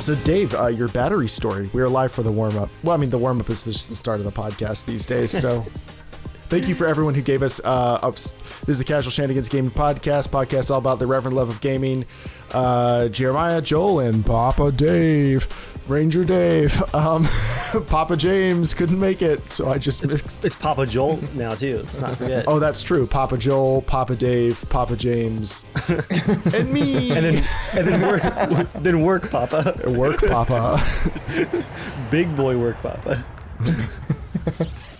So Dave, your battery story. We are live for the warm-up. Well, I mean, the warm-up is just the start of the podcast these days, so... Thank you for everyone who gave us this is the Casual Shenanigans Gaming Podcast all about the reverend love of gaming. Jeremiah, Joel, and Papa Dave. Ranger Dave. Papa James couldn't make it, so I just mixed. It's Papa Joel now, too. Let's not forget. Oh, that's true. Papa Joel, Papa Dave, Papa James, and me. And then work Papa. Work Papa. Big boy work Papa.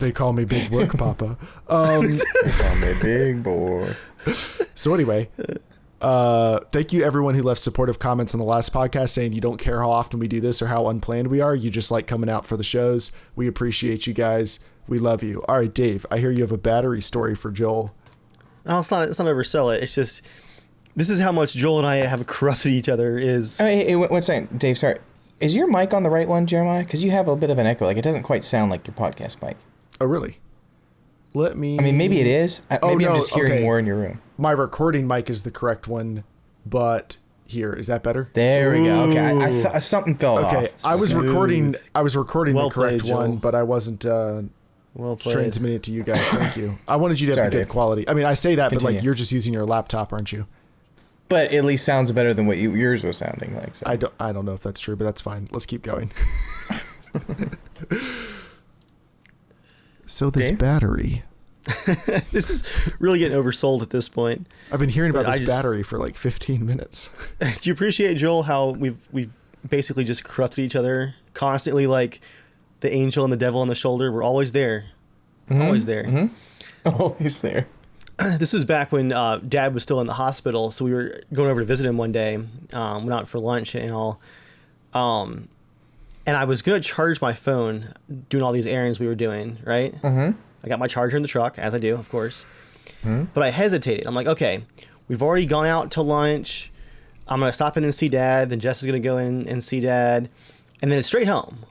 They call me Big Work Papa. They call me Big Boy. So anyway, thank you everyone who left supportive comments on the last podcast saying you don't care how often we do this or how unplanned we are. You just like coming out for the shows. We appreciate you guys. We love you. All right, Dave, I hear you have a battery story for Joel. No, it's not oversell it. It's just, this is how much Joel and I have corrupted each other is. Hey, one second, Dave, sorry. Is your mic on the right one, Jeremiah? Because you have a bit of an echo. Like, it doesn't quite sound like your podcast mic. Oh, really? Let me... I mean, maybe it is. Maybe I'm just hearing more in your room. My recording mic is the correct one, but here, is that better? There we go. Okay, I thought something fell off. Okay, I was recording Well the correct played, one, Joel. but I wasn't Well played. transmitting it to you guys. Thank you. I wanted you to have Sorry, the good Dave. quality. I mean, I say that, but Continue. like you're just using your laptop, aren't you? But at least sounds better than what yours was sounding like. So. I don't know if that's true, but that's fine. Let's keep going. So this Dave? battery. This is really getting oversold at this point. I've been hearing about But this battery for like 15 minutes. Do you appreciate, Joel, how we've basically just corrupted each other constantly, like the angel and the devil on the shoulder? We're always there. Always there. Mm-hmm. Always there. This was back when Dad was still in the hospital, so we were going over to visit him one day. Went out for lunch and all. And I was going to charge my phone doing all these errands we were doing, right? Mm-hmm. I got my charger in the truck, as I do, of course. Mm-hmm. But I hesitated. I'm like, okay, we've already gone out to lunch. I'm going to stop in and see Dad. Then Jess is going to go in and see Dad. And then it's straight home.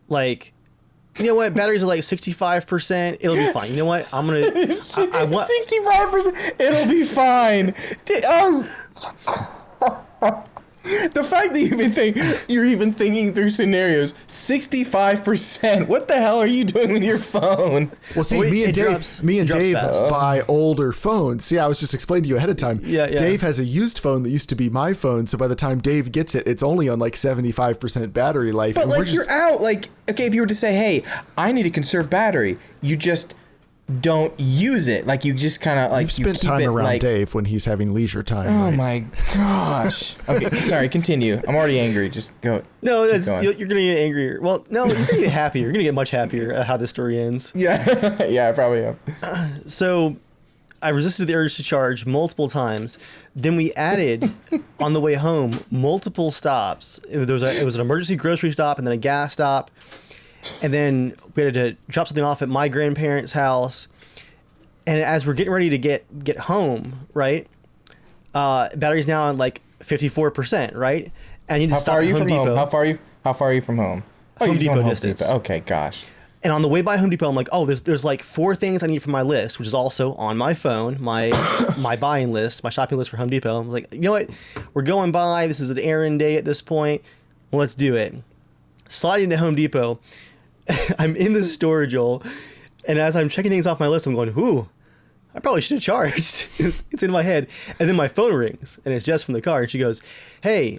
Like, you know what? Batteries are like 65%. It'll be fine. You know what? I'm going to... 65%. It'll be fine. The fact that you're even thinking through scenarios, 65%. What the hell are you doing with your phone? Well, see, me and Dave buy older phones. See, I was just explaining to you ahead of time. Yeah. Dave has a used phone that used to be my phone, so by the time Dave gets it, it's only on like 75% battery life. But like you're out, like, okay, if you were to say, hey, I need to conserve battery, you just don't use it. Like, you just kind of like... You've spent time around like, Dave when he's having leisure time. Oh right? my gosh. Okay, sorry, continue. I'm already angry. Just go. No, you're going to get angrier. Well, no, you're going to get happier. You're going to get much happier at how this story ends. Yeah, yeah, I probably am. So I resisted the urge to charge multiple times. Then we added, on the way home, multiple stops. It was an emergency grocery stop and then a gas stop. And then we had to drop something off at my grandparents' house. And as we're getting ready to get home, right? Battery's now at like 54%, right? And you need to stop at Home Depot. How far are you from home? Home Depot distance. Okay, gosh. And on the way by Home Depot, I'm like, oh, there's like 4 things I need from my list, which is also on my phone, my buying list, my shopping list for Home Depot. I'm like, you know what? We're going by. This is an errand day at this point. Well, let's do it. Sliding to Home Depot. I'm in the store, Joel, and as I'm checking things off my list, I'm going, ooh, I probably should have charged. It's in my head. And then my phone rings, and it's Jess from the car, and she goes, hey,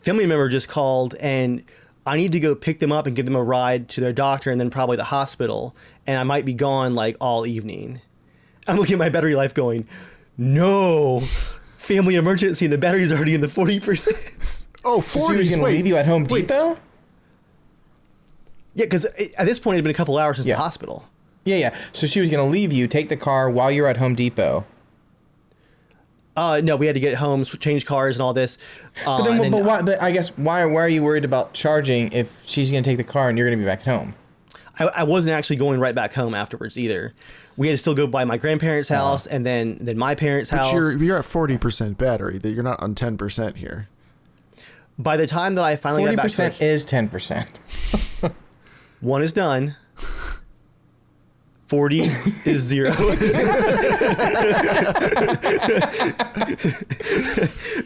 family member just called, and I need to go pick them up and give them a ride to their doctor and then probably the hospital, and I might be gone, like, all evening. I'm looking at my battery life going, no, family emergency, and the battery's already in the 40%. Oh, 40%. So she was going to leave you at Home Depot? Yeah, because at this point, it had been a couple hours since the hospital. Yeah. So she was going to leave you, take the car while you're at Home Depot. No, we had to get home, change cars and all this. But I guess why are you worried about charging if she's going to take the car and you're going to be back at home? I wasn't actually going right back home afterwards either. We had to still go by my grandparents' house and then my parents' house. But you're at 40% battery. That you're not on 10% here. By the time that I finally got back, 40% is 10%. one is done. 40 is 0.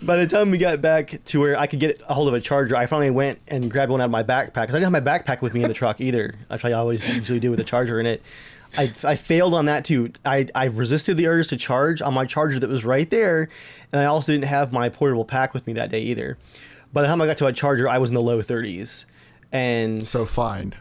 By the time we got back to where I could get a hold of a charger, I finally went and grabbed one out of my backpack, because I didn't have my backpack with me in the truck either, which I always usually do with a charger in it. I failed on that too. I resisted the urge to charge on my charger that was right there, and I also didn't have my portable pack with me that day either. By the time I got to a charger, I was in the low 30s. And so fine.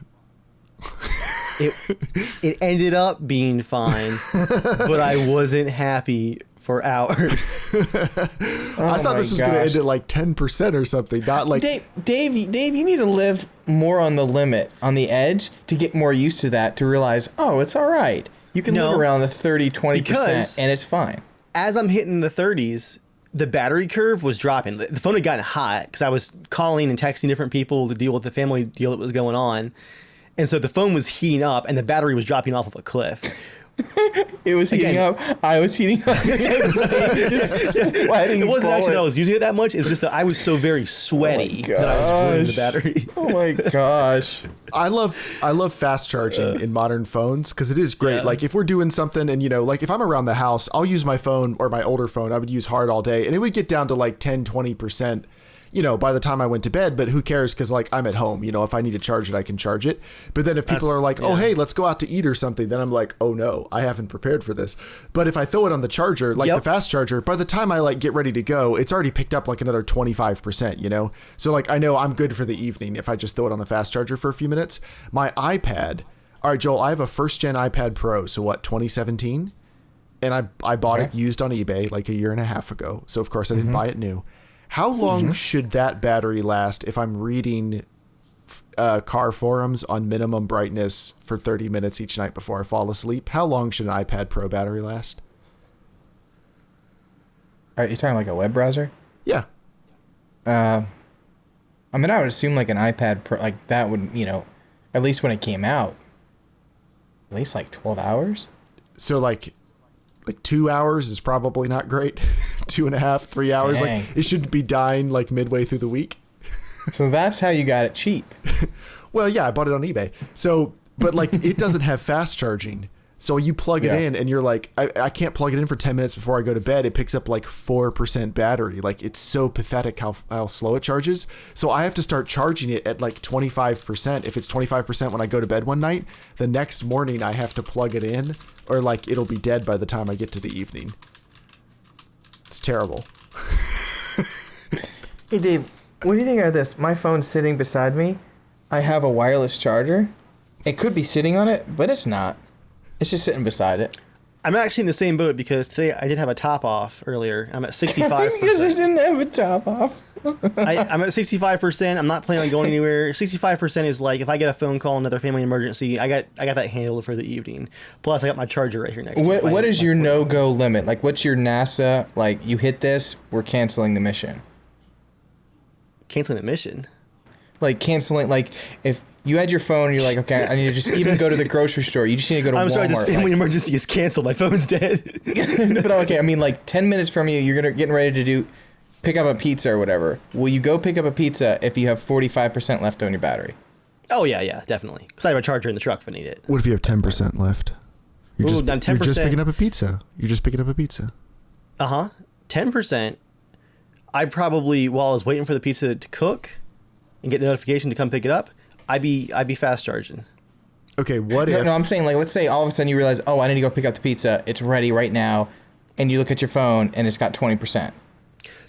It ended up being fine, but I wasn't happy for hours. I thought this was going to end at like 10% or something, not like... Dave, you need to live more on the limit, on the edge, to get more used to that, to realize, oh, it's all right. You can live around the 30, 20%, and it's fine. As I'm hitting the 30s, the battery curve was dropping. The phone had gotten hot because I was calling and texting different people to deal with the family deal that was going on. And so the phone was heating up and the battery was dropping off of a cliff. It was heating up. I was heating up. It wasn't actually that I was using it that much. It was just that I was so very sweaty that I was ruining the battery. Oh my gosh. I love fast charging in modern phones because it is great. Yeah. Like if we're doing something and, like if I'm around the house, I'll use my phone or my older phone. I would use hard all day and it would get down to like 10, 20%. By the time I went to bed, but who cares? Because like I'm at home, if I need to charge it, I can charge it. But then if people are like, oh, hey, let's go out to eat or something, then I'm like, oh no, I haven't prepared for this. But if I throw it on the charger, like the fast charger, by the time I like get ready to go, it's already picked up like another 25%, So like, I know I'm good for the evening if I just throw it on the fast charger for a few minutes. My iPad, all right, Joel, I have a first gen iPad Pro. So what, 2017? And I bought it used on eBay like a year and a half ago. So of course I didn't buy it new. How long should that battery last if I'm reading car forums on minimum brightness for 30 minutes each night before I fall asleep? How long should an iPad Pro battery last? Are you talking like a web browser? Yeah. I would assume like an iPad Pro, like that would, at least when it came out, at least like 12 hours. So like 2 hours is probably not great. 2.5, 3 hours. Dang. Like it shouldn't be dying like midway through the week. So that's how you got it cheap. Well, yeah, I bought it on eBay. So, but like it doesn't have fast charging. So you plug it in and you're like, I can't plug it in for 10 minutes before I go to bed. It picks up like 4% battery. Like it's so pathetic how slow it charges. So I have to start charging it at like 25%. If it's 25% when I go to bed one night, the next morning I have to plug it in or like it'll be dead by the time I get to the evening. It's terrible. Hey Dave, what do you think of this? My phone's sitting beside me. I have a wireless charger. It could be sitting on it, but it's not. It's just sitting beside it. I'm actually in the same boat because today I did have a top off earlier. I'm at 65%. Because I didn't have a top off. I'm at 65%. I'm not planning on going anywhere. 65% is like if I get a phone call, another family emergency, I got that handled for the evening. Plus, I got my charger right here next to me. What is your no-go limit? Like, what's your NASA, like, you hit this, we're canceling the mission? Canceling the mission? Like, canceling, like, if you had your phone and you're like, okay, I need to just even go to the grocery store. You just need to go to Walmart. I'm sorry, this family emergency is canceled. My phone's dead. But okay, I mean, like 10 minutes from you, you're getting ready to pick up a pizza or whatever. Will you go pick up a pizza if you have 45% left on your battery? Oh, yeah, definitely. Because I have a charger in the truck if I need it. What if you have 10% left? You're I'm 10%. You're just picking up a pizza. You're just picking up a pizza. 10%. I'd probably, while I was waiting for the pizza to cook and get the notification to come pick it up, I'd be fast charging. Okay, what if... No, I'm saying, like, let's say all of a sudden you realize, oh, I need to go pick up the pizza. It's ready right now. And you look at your phone and it's got 20%.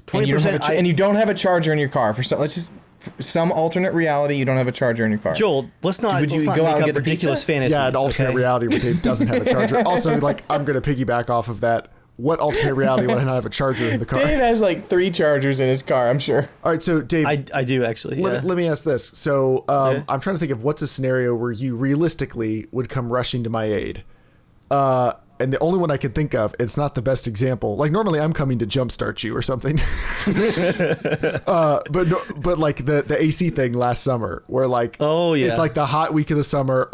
20%. And you don't have a charger in your car. Let's just... Some alternate reality, you don't have a charger in your car. Joel, let's not Would you make go out and up get the ridiculous pizza? fantasies. Yeah, an alternate reality where Dave doesn't have a charger. Also, like, I'm going to piggyback off of that. What alternate reality would I not have a charger in the car? Dave has like 3 chargers in his car, I'm sure. All right, so Dave, I do actually. Yeah. let me ask this. So I'm trying to think of what's a scenario where you realistically would come rushing to my aid. And the only one I can think of, it's not the best example. Like normally I'm coming to jumpstart you or something. But like the AC thing last summer where like, oh yeah, it's like the hot week of the summer.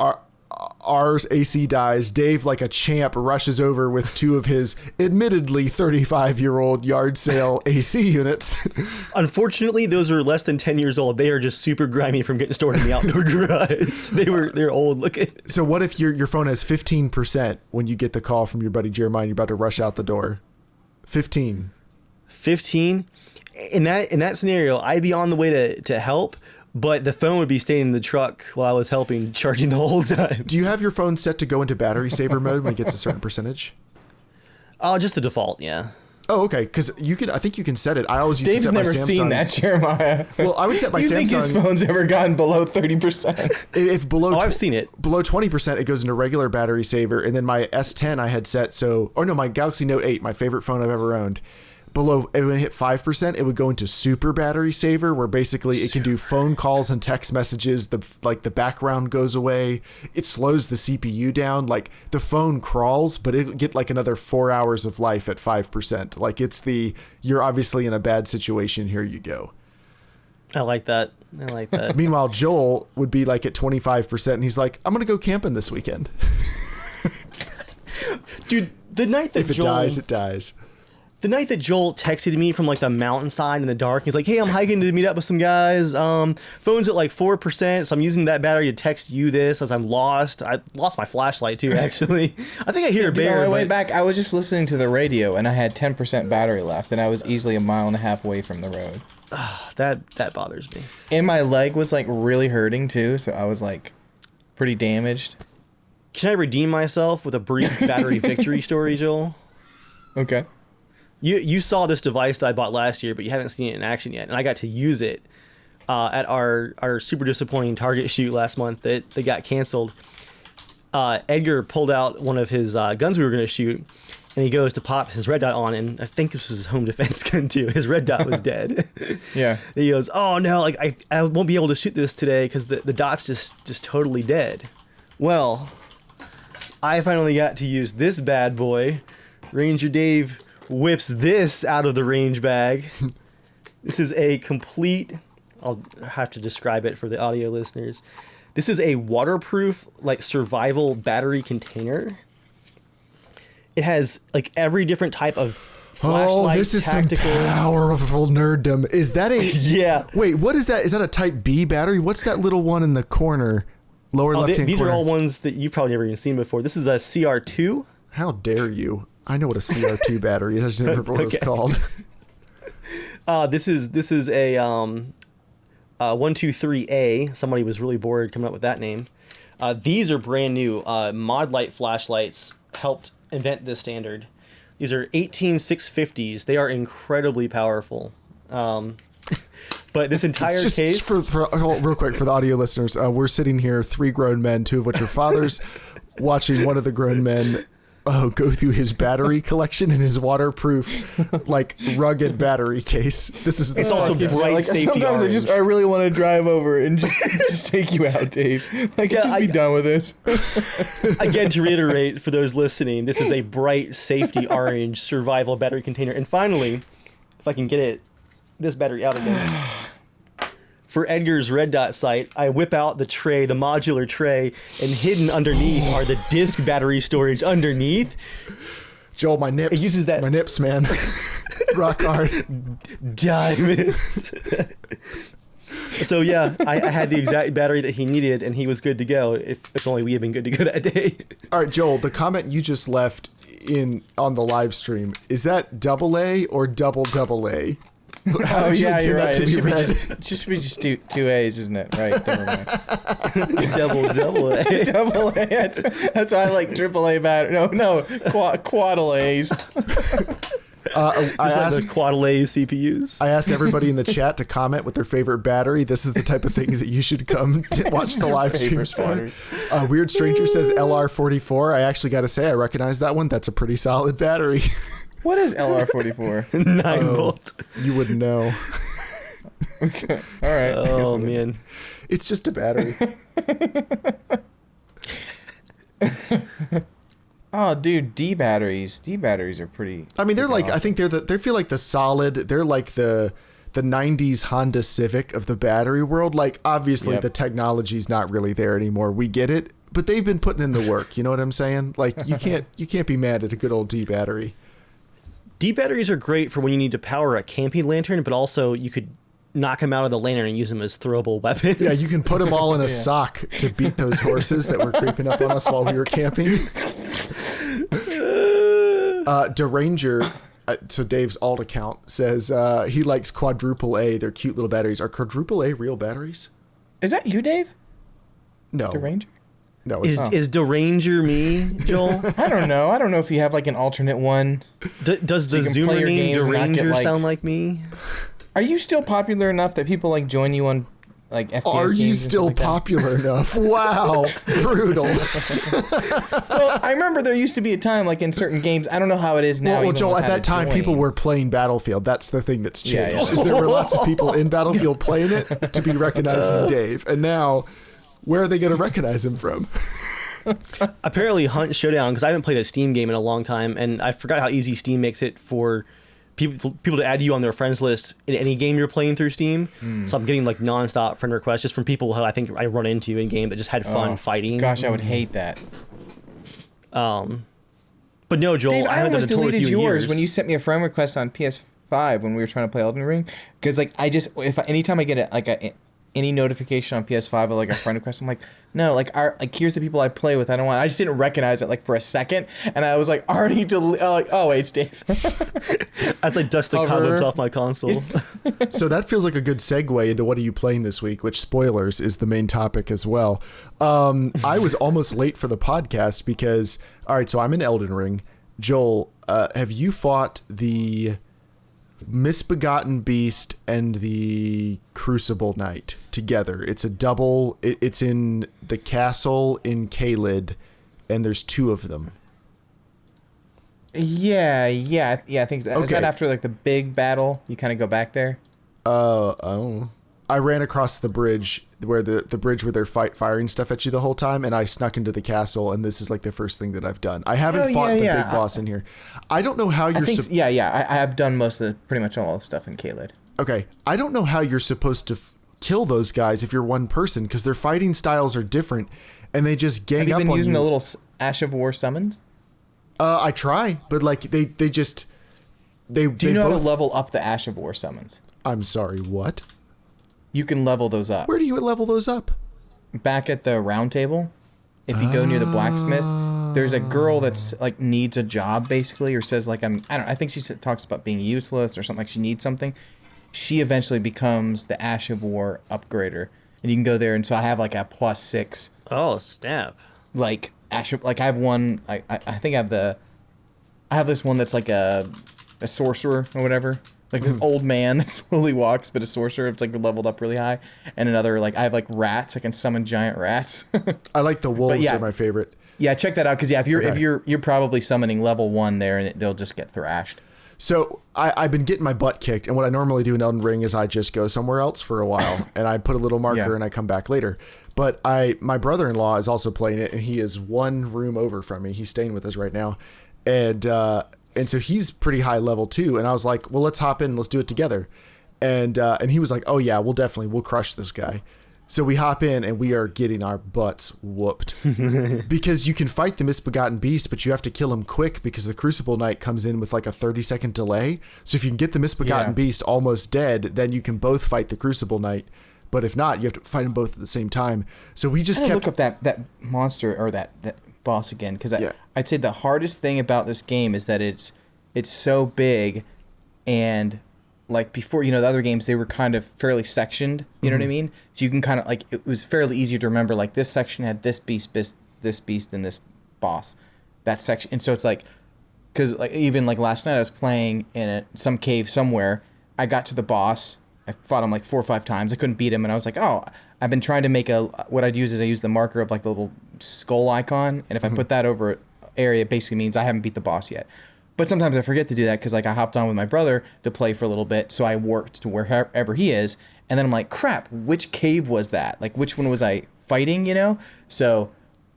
Our AC dies. Dave, like a champ, rushes over with two of his admittedly 35-year-old yard sale AC units. Unfortunately, those are less than 10 years old. They are just super grimy from getting stored in the outdoor garage. They're old looking. So what if your phone has 15% when you get the call from your buddy Jeremiah and you're about to rush out the door? 15. 15? In that scenario, I'd be on the way to help, but the phone would be staying in the truck while I was helping, charging the whole time. Do you have your phone set to go into battery saver mode when it gets a certain percentage? Oh, just the default, yeah. Oh, okay. Because I think you can set it. I always used Dave's to set my never Samsung's. seen that, Jeremiah. Well, I would set my you Samsung. think his phone's ever gotten below 30%? If below, I've seen it. Below 20%, it goes into regular battery saver, and then my S10 I had set my Galaxy Note 8, my favorite phone I've ever owned. Below, when it hit 5%, it would go into super battery saver, where basically it can do phone calls and text messages. The background goes away. It slows the CPU down. Like the phone crawls, but it get like another 4 hours of life at 5%. Like you're obviously in a bad situation. Here you go. I like that. Meanwhile, Joel would be like at 25%, and he's like, "I'm gonna go camping this weekend." Dude, the night that if it dies, it dies. The night that Joel texted me from like the mountainside in the dark, he's like, "Hey, I'm hiking to meet up with some guys. Phone's at like 4%, so I'm using that battery to text you this as I'm lost." I lost my flashlight too, actually. I think I hear a bear. On my way back, I was just listening to the radio, and I had 10% battery left, and I was easily a mile and a half away from the road. That bothers me. And my leg was like really hurting too, so I was like pretty damaged. Can I redeem myself with a brief battery victory story, Joel? Okay. You saw this device that I bought last year, but you haven't seen it in action yet, and I got to use it at our super disappointing Target shoot last month that got canceled. Edgar pulled out one of his guns we were going to shoot, and he goes to pop his red dot on, and I think this was his home defense gun too. His red dot was dead. Yeah. He goes, "Oh no, like I won't be able to shoot this today because the dot's just totally dead." Well, I finally got to use this bad boy. Ranger Dave whips this out of the range bag. This is a complete, I'll have to describe it for the audio listeners. This is a waterproof, like, survival battery container. It has like every different type of flashlight, this is tactical. Some powerful nerddom. Is that a Yeah. Wait, what is that? Is that a Type B battery? What's that little one in the corner, lower left-hand corner? These are all ones that you've probably never even seen before. This is a CR2. How dare you? I know what a CR2 battery is. I just didn't remember what it was called. This is a 123A. Somebody was really bored coming up with that name. These are brand new. Mod Light flashlights helped invent this standard. These are 18650s. They are incredibly powerful. But this entire case... real quick, for the audio listeners, we're sitting here, three grown men, two of which are fathers, watching one of the grown men go through his battery collection in his waterproof, like, rugged battery case. It's also bright safety sometimes orange. I really want to drive over and just take you out, Dave. Like, just be done with this. Again, to reiterate for those listening, this is a bright safety orange survival battery container. And finally, if I can get this battery out again. For Edgar's red dot sight, I whip out the tray, the modular tray, and hidden underneath are the disc battery storage underneath. Joel, my nips. It uses that. My nips, man. Rock hard. Diamonds. So yeah, I had the exact battery that he needed, and he was good to go. If only we had been good to go that day. All right, Joel, the comment you just left on the live stream, is that double A or double A? Oh yeah, you're right. It should be just two A's, isn't it? Right. Never mind. double A. Double A. That's why I like triple A battery. No, quadle A's. I asked those quadle A CPUs. I asked everybody in the chat to comment with their favorite battery. This is the type of things that you should come to watch the live streams for. Weird Stranger says LR44. I actually got to say, I recognize that one. That's a pretty solid battery. What is LR44? 9 volt. You wouldn't know. Okay. All right. Oh, man. It's just a battery. Oh, dude, D batteries are pretty. I mean, they're like, awesome. I think they feel like the solid, they're like the 90s Honda Civic of the battery world. Like, obviously, Yep. the technology's not really there anymore. We get it. but they've been putting in the work. You know what I'm saying? Like you can't be mad at a good old D battery. D batteries are great for when you need to power a camping lantern, but also you could knock them out of the lantern and use them as throwable weapons. Yeah, you can put them all in a sock to beat those horses that were creeping up on us while we were camping. Deranger, to Dave's alt account, says he likes quadruple A. They're cute little batteries. Are quadruple A real batteries? Is that you, Dave? No. Deranger? No, it's is Deranger me, Joel? I don't know. I don't know if you have like an alternate one. Does the Zoomer name Deranger sound like me? Are you still popular enough that people like join you on like FPS Are games you and still stuff like popular enough? Wow, brutal. Well, I remember there used to be a time like in certain games. I don't know how it is now. Well, Joel, at that time, people were playing Battlefield. That's the thing that's changed. Yeah. Is there were lots of people in Battlefield playing it to be recognizing Dave, and now, where are they going to recognize him from? Apparently, Hunt Showdown, because I haven't played a Steam game in a long time, and I forgot how easy Steam makes it for people to add you on their friends list in any game you're playing through Steam. So I'm getting like nonstop friend requests just from people who I think I run into in game that just had fun fighting. Gosh, I would hate that. But no, Joel, Dave, I I haven't done almost a tour with deleted you in yours years. when you sent me a friend request on PS5 when we were trying to play Elden Ring. Because like anytime I get any notification on PS5 of like a friend request, I'm like, no, like here's the people I play with. I just didn't recognize it like for a second, and I was like already oh wait, it's Dave. As I dust the cobwebs off my console. So that feels like a good segue into what are you playing this week, which spoilers is the main topic as well. I was almost late for the podcast because, all right, so I'm in Elden Ring. Joel, have you fought the Misbegotten Beast and the Crucible Knight together? It's a double. It's in the castle in Caelid, and there's two of them. Yeah. I think so. Okay. Is that after like the big battle? You kind of go back there. I ran across the bridge where the bridge where they're firing stuff at you the whole time, and I snuck into the castle, and this is like the first thing that I've done. I haven't fought the big boss in here. I don't know how you're. I have done most of pretty much all the stuff in Caelid. Okay, I don't know how you're supposed to kill those guys if you're one person, because their fighting styles are different, and they just gang up on you. Have you been using the little Ash of War summons? I try, but like they just. Do you know how to level up the Ash of War summons? I'm sorry, what? You can level those up. Where do you level those up? Back at the round table. If you go near the blacksmith, there's a girl that's like needs a job basically, or says like I think she talks about being useless or something, like she needs something. She eventually becomes the Ash of War upgrader, and you can go there. And so I have like a +6. Oh, snap! Like Ash of, like I have one. I think I have this one that's like a sorcerer or whatever. Like this old man that slowly walks, but a sorcerer. It's like leveled up really high. And another, like, I have like rats. I can summon giant rats. I like the wolves. They're my favorite. Yeah, check that out. Because if you're probably summoning level 1 there, and they'll just get thrashed. So I've been getting my butt kicked, and what I normally do in Elden Ring is I just go somewhere else for a while, and I put a little marker and I come back later. But my brother-in-law is also playing it, and he is one room over from me. He's staying with us right now, and so he's pretty high level too. And I was like, well, let's hop in, let's do it together. And he was like, oh yeah, we'll crush this guy. So we hop in and we are getting our butts whooped because you can fight the Misbegotten Beast, but you have to kill him quick because the Crucible Knight comes in with like a 30-second delay. So if you can get the Misbegotten Beast almost dead, then you can both fight the Crucible Knight. But if not, you have to fight them both at the same time. So we just kept... look up that monster or that boss again, because I'd say the hardest thing about this game is that it's so big, and like before, the other games, they were kind of fairly sectioned, you know what I mean? So you can kind of like, it was fairly easy to remember, like this section had this beast, and this boss, that section. And so it's like, because like even like last night I was playing in some cave somewhere, I got to the boss, I fought him like 4 or 5 times, I couldn't beat him, and I was like, oh, I've been trying to make what I'd use is I use the marker of like the little skull icon, and if I put that over area, it basically means I haven't beat the boss yet. But sometimes I forget to do that because like I hopped on with my brother to play for a little bit, so I worked to wherever he is, and then I'm like, crap, which cave was that? Like, which one was I fighting, So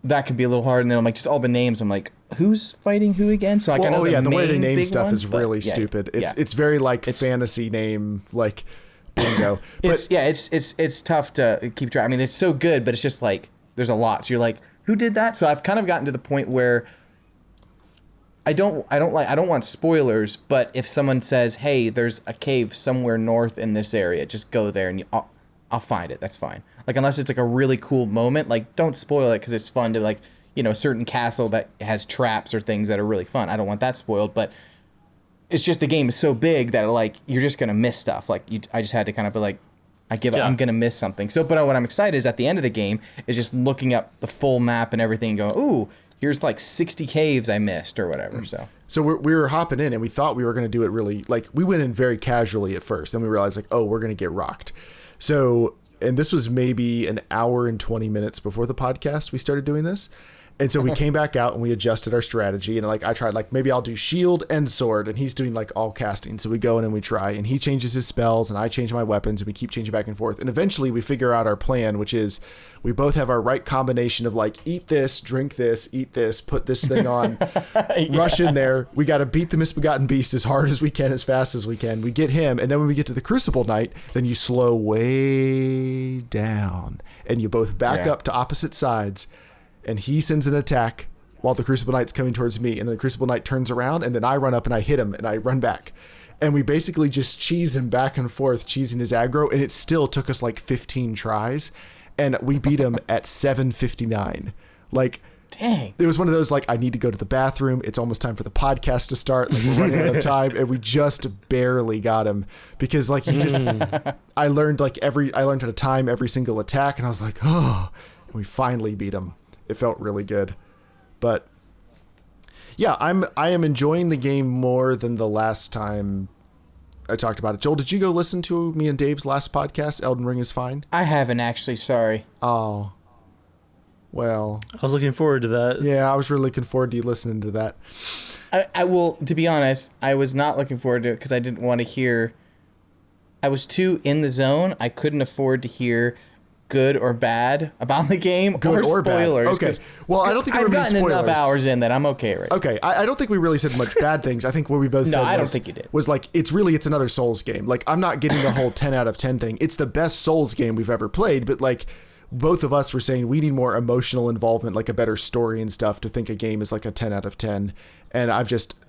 that could be a little hard, and then I'm like, just all the names, I'm like, who's fighting who again? So like, I know the way they name big stuff ones, is really stupid. It's very like fantasy name, like bingo. But it's tough to keep track. I mean, it's so good, but it's just like there's a lot. So you're like, who did that? So I've kind of gotten to the point where I don't want spoilers, but if someone says, "Hey, there's a cave somewhere north in this area, just go there and I'll find it." That's fine. Like, unless it's like a really cool moment, like, don't spoil it because it's fun to, like, you know, a certain castle that has traps or things that are really fun. I don't want that spoiled, but it's just the game is so big that, like, you're just gonna miss stuff. Like, I just had to kind of be like, I'm gonna miss something. So, but what I'm excited is at the end of the game is just looking up the full map and everything and going, ooh, here's like 60 caves I missed or whatever. So we were hopping in and we thought we were going to do it really, like, we went in very casually at first. Then we realized, like, oh, we're going to get rocked. So, and this was maybe an hour and 20 minutes before the podcast we started doing this. And so we came back out and we adjusted our strategy. And, like, I tried, like, maybe I'll do shield and sword. And he's doing, like, all casting. So we go in and we try. And he changes his spells and I change my weapons. And we keep changing back and forth. And eventually we figure out our plan, which is we both have our right combination of, like, eat this, drink this, eat this, put this thing on, rush in there. We got to beat the Misbegotten Beast as hard as we can, as fast as we can. We get him. And then when we get to the Crucible Knight, then you slow way down. And you both back up to opposite sides. And he sends an attack while the Crucible Knight's coming towards me. And then the Crucible Knight turns around, and then I run up and I hit him and I run back. And we basically just cheese him back and forth, cheesing his aggro. And it still took us like 15 tries. And we beat him at 7:59. Like, dang. It was one of those, like, I need to go to the bathroom. It's almost time for the podcast to start. Like, we're running out of time. And we just barely got him because, like, he just, I learned how to time every single attack. And I was like, oh, and we finally beat him. It felt really good. But yeah, I am enjoying the game more than the last time I talked about it. Joel, did you go listen to me and Dave's last podcast, Elden Ring is Fine? I haven't actually, sorry. Oh. Well. I was looking forward to that. Yeah, I was really looking forward to you listening to that. I will, to be honest, I was not looking forward to it because I didn't want to hear, I was too in the zone. I couldn't afford to hear good or bad about the game, good or spoilers. Bad. Okay. Well, I don't think I've there gotten spoilers. enough hours in that I'm okay right now. Okay. I don't think we really said much bad things. I think what we both said I don't think you did. Was like, it's another Souls game. Like, I'm not getting the whole 10 out of 10 thing. It's the best Souls game we've ever played, but, like, both of us were saying we need more emotional involvement, like a better story and stuff, to think a game is like a 10 out of 10. And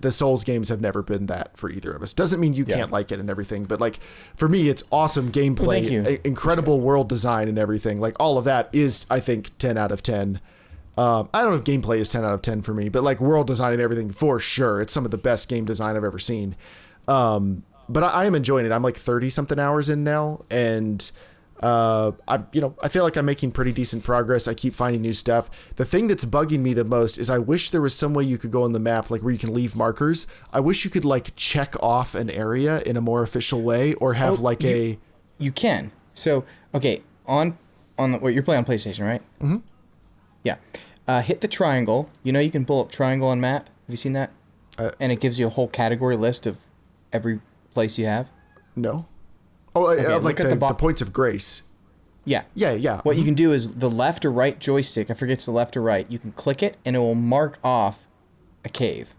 the Souls games have never been that for either of us. Doesn't mean you can't like it and everything, but, like, for me, it's awesome gameplay, incredible world design and everything. Like, all of that is, I think, 10 out of 10. I don't know if gameplay is 10 out of 10 for me, but, like, world design and everything, for sure. It's some of the best game design I've ever seen. But I am enjoying it. I'm like 30 something hours in now. And, I feel like I'm making pretty decent progress. I keep finding new stuff. The thing that's bugging me the most is I wish there was some way you could go on the map, like, where you can leave markers. I wish you could, like, check off an area in a more official way, or have you can. So, okay, on you're playing on PlayStation, right? Mm-hmm. Yeah. Hit the triangle. You know you can pull up triangle on map. Have you seen that? And it gives you a whole category list of every place you have. No. Oh, okay, like the points of grace. Yeah. Yeah. What you can do is the left or right joystick, I forget it's the left or right, you can click it and it will mark off a cave.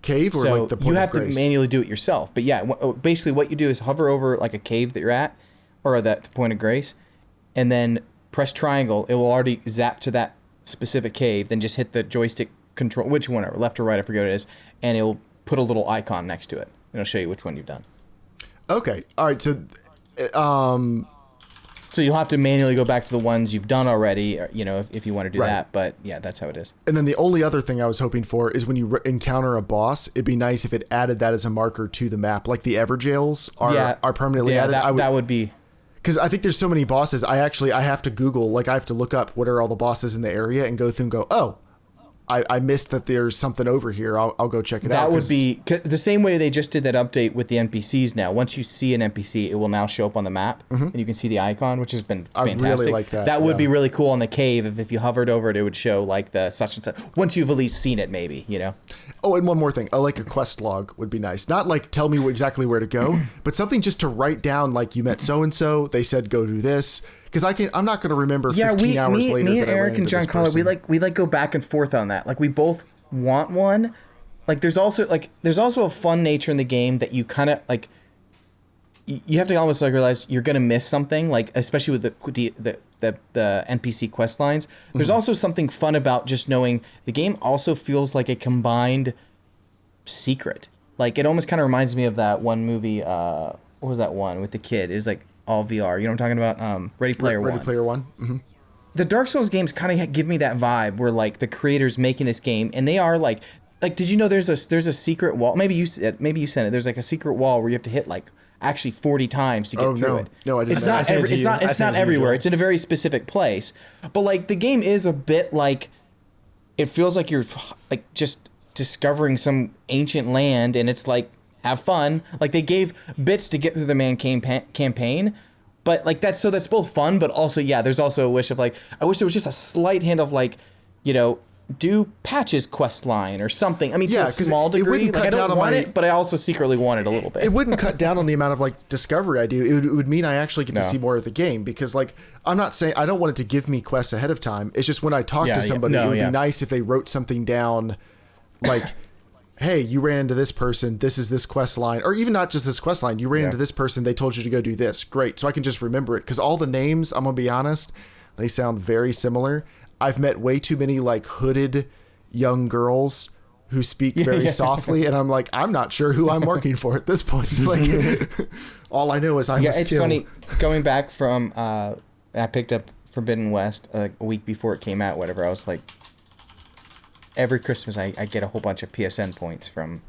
Cave or, so like, the point you have of grace? to manually do it yourself. But yeah, basically what you do is hover over, like, a cave that you're at, or the point of grace, and then press triangle. It will already zap to that specific cave. Then just hit the joystick control, which one, left or right, I forget what it is, and it will put a little icon next to it. It'll show you which one you've done. Okay. All right. So, so you'll have to manually go back to the ones you've done already, if you want to do that. But yeah, that's how it is. And then the only other thing I was hoping for is when you encounter a boss, it'd be nice if it added that as a marker to the map, like the Everjails are permanently added. That would be. Because I think there's so many bosses. I have to Google, like, I have to look up what are all the bosses in the area and go through and go, oh, I missed that there's something over here. I'll go check it out. That would be the same way they just did that update with the NPCs now. Once you see an NPC, it will now show up on the map, and you can see the icon, which has been fantastic. I really like that. That would be really cool on the cave. If you hovered over it, it would show, like, the such and such. Once you've at least seen it, maybe, Oh, and one more thing. Like, a quest log would be nice. Not, like, tell me exactly where to go, but something just to write down, like, you met so-and-so, they said go do this. Because I'm not going to remember 15 hours later. Me and Eric and John Collar, we go back and forth on that. Like, we both want one. Like, there's also a fun nature in the game that you kind of, like, you have to almost, like, realize you're going to miss something, like, especially with the the NPC quest lines. There's also something fun about just knowing the game also feels like a combined secret. Like it almost kind of reminds me of that one movie. What was that one with the kid? It was like all VR. You know what I'm talking about? Ready Player One. Ready Player One. Mm-hmm. The Dark Souls games kind of give me that vibe where like the creators making this game and they are like did you know there's a secret wall? Maybe you said it. There's like a secret wall where you have to hit like actually 40 times to get through it. No, I didn't. It's not everywhere. It's in a very specific place. But like the game is a bit like it feels like you're like just discovering some ancient land and it's like have fun. Like they gave bits to get through the main campaign. But like that's both fun, but also there's also a wish of like I wish there was just a slight hint of like, do Patch's quest line or something. I mean, to a small degree. Like I don't want it, but I also secretly want it a little bit. It wouldn't cut down on the amount of like discovery I do. It would mean I actually get to see more of the game because like I'm not saying I don't want it to give me quests ahead of time. It's just when I talk to somebody, it would be nice if they wrote something down, like. Hey, you ran into this person, this is this quest line, or even not just this quest line, you ran into this person, they told you to go do this. Great. So I can just remember it because all the names, I'm going to be honest, they sound very similar. I've met way too many like hooded young girls who speak very softly. And I'm like, I'm not sure who I'm working for at this point. Like all I know is I must kill. Funny going back from, I picked up Forbidden West a week before it came out, whatever. I was like, every Christmas I get a whole bunch of PSN points from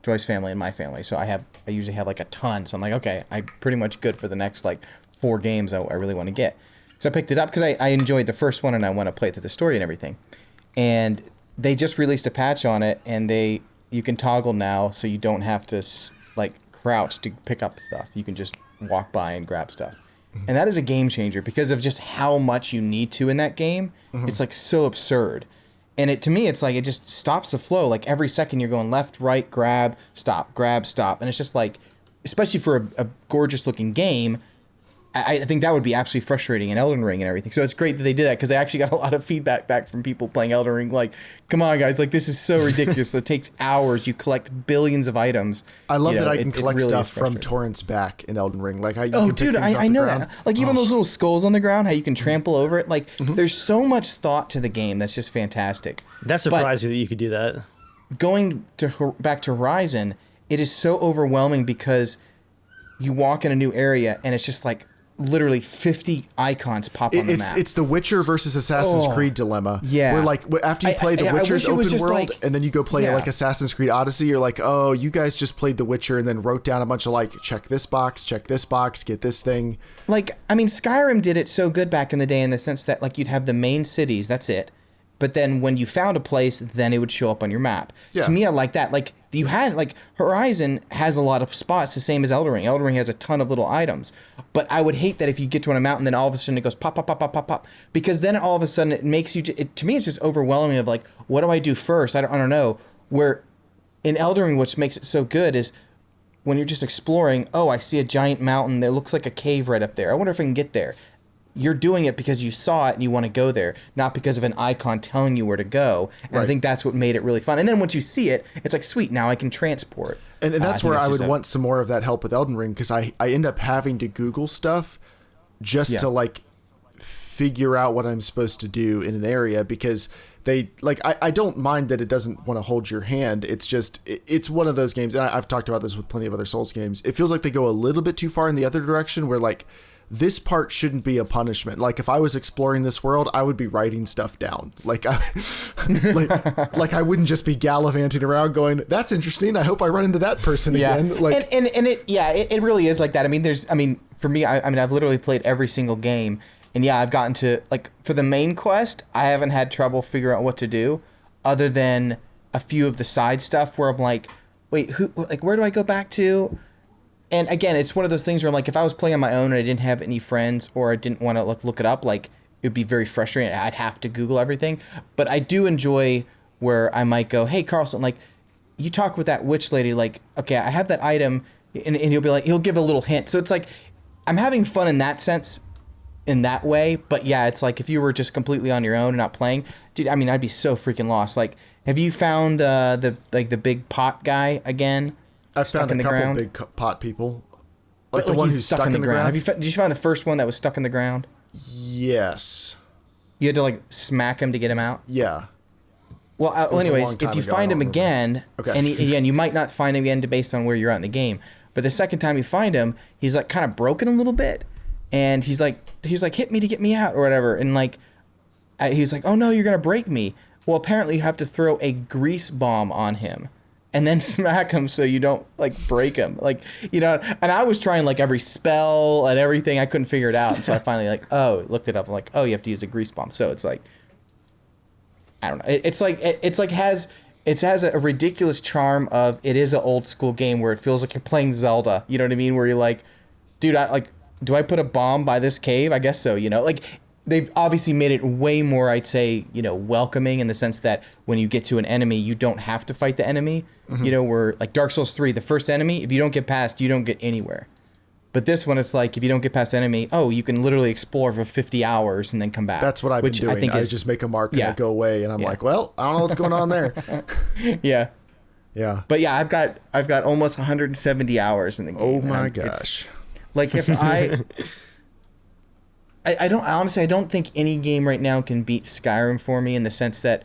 Joy's family and my family. So I usually have like a ton. So I'm like, okay, I'm pretty much good for the next like 4 games I really want to get. So I picked it up because I enjoyed the first one and I want to play through the story and everything. And they just released a patch on it and you can toggle now so you don't have to like crouch to pick up stuff. You can just walk by and grab stuff. Mm-hmm. And that is a game changer because of just how much you need to in that game. Mm-hmm. It's like so absurd. And to me, it's like it just stops the flow. Like every second you're going left, right, grab, stop. And it's just like, especially for a gorgeous looking game, I think that would be absolutely frustrating in Elden Ring and everything. So it's great that they did that because they actually got a lot of feedback back from people playing Elden Ring. Like, come on, guys, like this is so ridiculous. It takes hours. You collect billions of items. I love that I can collect really stuff from torrents back in Elden Ring. Like, I know that. Like even those little skulls on the ground, how you can trample over it. Like, there's so much thought to the game that's just fantastic. That surprised me that you could do that. Going back to Horizon, it is so overwhelming because you walk in a new area and it's just like literally 50 icons pop on the map. It's the Witcher versus Assassin's Creed dilemma. Yeah. Where like after you play the Witcher's open world like, and then you go play like Assassin's Creed Odyssey, you're like, oh, you guys just played the Witcher and then wrote down a bunch of like, check this box, get this thing. Like, I mean, Skyrim did it so good back in the day in the sense that like you'd have the main cities, that's it. But then when you found a place, then it would show up on your map. Yeah. To me, I like that. Like you had like Horizon has a lot of spots, the same as Elden Ring. Elden Ring has a ton of little items. But I would hate that if you get to on a mountain, then all of a sudden it goes pop, pop, pop, pop, pop, pop. Because then all of a sudden it makes you, to me, it's just overwhelming of like, what do I do first? I don't know. Where in Elden Ring, which makes it so good is when you're just exploring, oh, I see a giant mountain that looks like a cave right up there. I wonder if I can get there. You're doing it because you saw it and you want to go there, not because of an icon telling you where to go. And I think that's what made it really fun. And then once you see it, it's like, sweet, now I can transport. And that's where I would want some more of that help with Elden Ring because I end up having to Google stuff just to like figure out what I'm supposed to do in an area because they like I don't mind that it doesn't want to hold your hand. It's just it's one of those games, and I've talked about this with plenty of other Souls games. It feels like they go a little bit too far in the other direction where like this part shouldn't be a punishment. Like if I was exploring this world, I would be writing stuff down. Like like I wouldn't just be gallivanting around going, that's interesting. I hope I run into that person again. Like and it really is like that. I mean, for me, I've literally played every single game. And I've gotten to like for the main quest, I haven't had trouble figuring out what to do other than a few of the side stuff where I'm like, wait, where do I go back to? And again, it's one of those things where I'm like, if I was playing on my own and I didn't have any friends or I didn't want to look it up, like it would be very frustrating. I'd have to Google everything. But I do enjoy where I might go, hey, Carlson, like you talk with that witch lady, like, okay, I have that item, and he'll be like, he'll give a little hint. So it's like, I'm having fun in that sense, in that way. But yeah, it's like if you were just completely on your own and not playing, dude, I mean, I'd be so freaking lost. Like, have you found the big pot guy again? I've found a couple big pot people, like the one who's stuck in the ground. Did you find the first one that was stuck in the ground? Yes. You had to like smack him to get him out? Yeah. Well, anyways, if you find him again, and again, you might not find him again based on where you're at in the game, but the second time you find him, he's like kind of broken a little bit, and he's like, hit me to get me out or whatever, and like, he's like, oh no, you're gonna break me. Well, apparently you have to throw a grease bomb on him, and then smack him so you don't like break him, like, you know. And I was trying like every spell and everything, I couldn't figure it out, and so I finally looked it up. I'm like, oh, you have to use a grease bomb. So it's like, I don't know. It has a ridiculous charm of, it is an old school game where it feels like you're playing Zelda. You know what I mean? Where you're like, dude, do I put a bomb by this cave? I guess so. You know, like they've obviously made it way more, I'd say, you know, welcoming in the sense that when you get to an enemy, you don't have to fight the enemy. Mm-hmm. You know, where like Dark Souls 3, the first enemy, if you don't get past, you don't get anywhere. But this one, it's like, if you don't get past the enemy, you can literally explore for 50 hours and then come back. That's what I've been doing. I just make a mark and I go away, and I'm like, well, I don't know what's going on there. Yeah. Yeah. But yeah, I've got almost 170 hours in the game. Oh my gosh. Like if I honestly don't think any game right now can beat Skyrim for me, in the sense that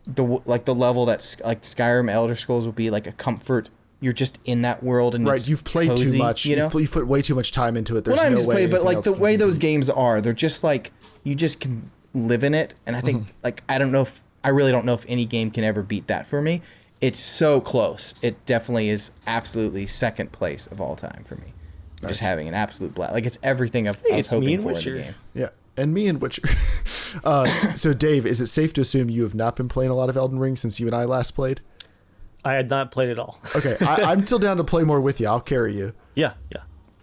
the level that like Skyrim, Elder Scrolls would be like a comfort. You're just in that world, and right, you've played cozy, too much. You know? You've put way too much time into it. There's I'm no just way. Playing, but like the way those games are, they're just like, you just can live in it. And I think like I really don't know if any game can ever beat that for me. It's so close. It definitely is absolutely second place of all time for me. Nice. Just having an absolute blast. Like it's everything I was hoping for in the game. Yeah, and me and Witcher. So Dave, is it safe to assume you have not been playing a lot of Elden Ring since you and I last played? I had not played at all. Okay, I'm still down to play more with you. I'll carry you. Yeah.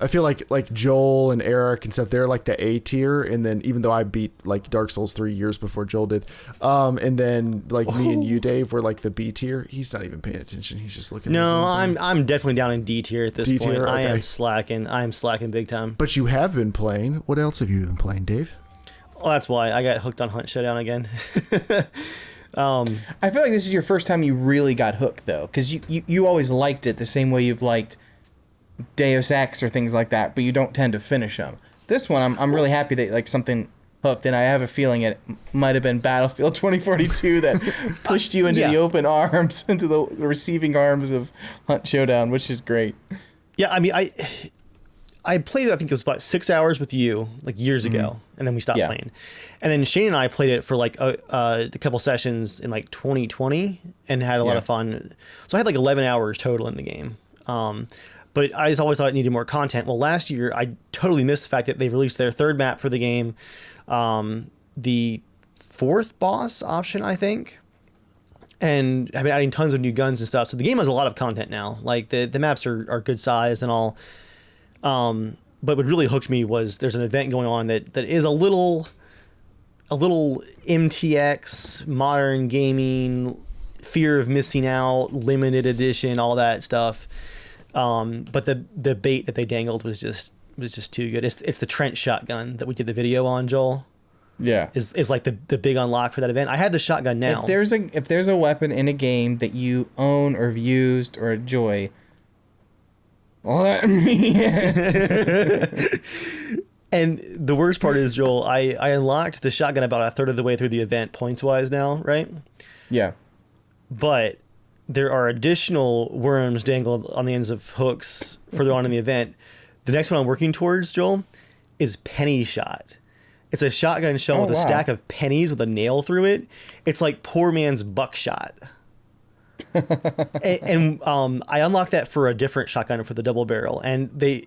I feel like Joel and Eric and stuff, they're like the A tier, and then even though I beat like Dark Souls 3 years before Joel did, and then like me and you, Dave, were like the B tier. He's not even paying attention. He's just looking. No, I'm definitely down in D tier at this point. Okay. I am slacking big time. But you have been playing. What else have you been playing, Dave? Well, that's why I got hooked on Hunt Showdown again. I feel like this is your first time you really got hooked, though, because you always liked it the same way you've liked Deus Ex or things like that, but you don't tend to finish them. This one, I'm really happy that like something hooked, and I have a feeling it might have been Battlefield 2042 that pushed you into the open arms, into the receiving arms of Hunt Showdown, which is great. Yeah, I mean, I played it, I think it was about 6 hours with you, like years ago, and then we stopped playing. And then Shane and I played it for like a couple sessions in like 2020 and had a lot of fun. So I had like 11 hours total in the game. But I just always thought it needed more content. Well, last year, I totally missed the fact that they released their third map for the game. The fourth boss option, I think. And I've been adding tons of new guns and stuff. So the game has a lot of content now. Like the maps are good size and all. But what really hooked me was there's an event going on that is a little MTX, modern gaming, fear of missing out, limited edition, all that stuff. But the bait that they dangled was just too good. It's the Trent shotgun that we did the video on, Joel. Yeah, is like the big unlock for that event. I had the shotgun now. If there's a weapon in a game that you own or have used or enjoy, let me in. And the worst part is, Joel, I unlocked the shotgun about a third of the way through the event points wise now, right? Yeah. But there are additional worms dangled on the ends of hooks further on in the event. The next one I'm working towards, Joel, is Penny Shot. It's a shotgun shell with a stack of pennies with a nail through it. It's like poor man's buckshot. and I unlocked that for a different shotgun for the double barrel, and the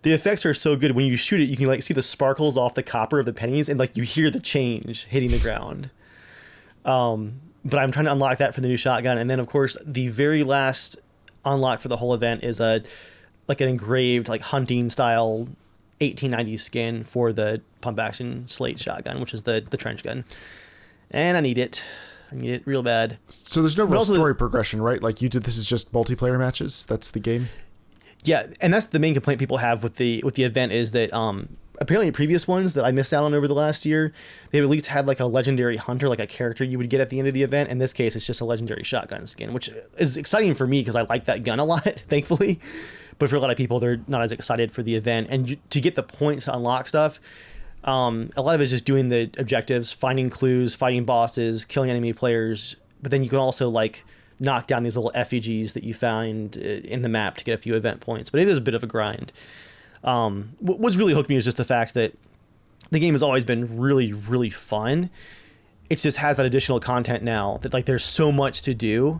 effects are so good. When you shoot it, you can like see the sparkles off the copper of the pennies, and like you hear the change hitting the ground. But I'm trying to unlock that for the new shotgun, and then of course the very last unlock for the whole event is an engraved like hunting style 1890s skin for the pump action slate shotgun, which is the trench gun, and I need it real bad. So there's no real story progression, right? Like you did, this is just multiplayer matches. That's the game. Yeah, and that's the main complaint people have with the event is that apparently previous ones that I missed out on over the last year, they've at least had like a legendary hunter, like a character you would get at the end of the event. In this case, it's just a legendary shotgun skin, which is exciting for me because I like that gun a lot, thankfully. But for a lot of people, they're not as excited for the event. And to get the points to unlock stuff, A lot of it is just doing the objectives, finding clues, fighting bosses, killing enemy players. But then you can also like knock down these little effigies that you find in the map to get a few event points. But it is a bit of a grind. What's really hooked me is just the fact that the game has always been really, really fun. It just has that additional content now that like there's so much to do.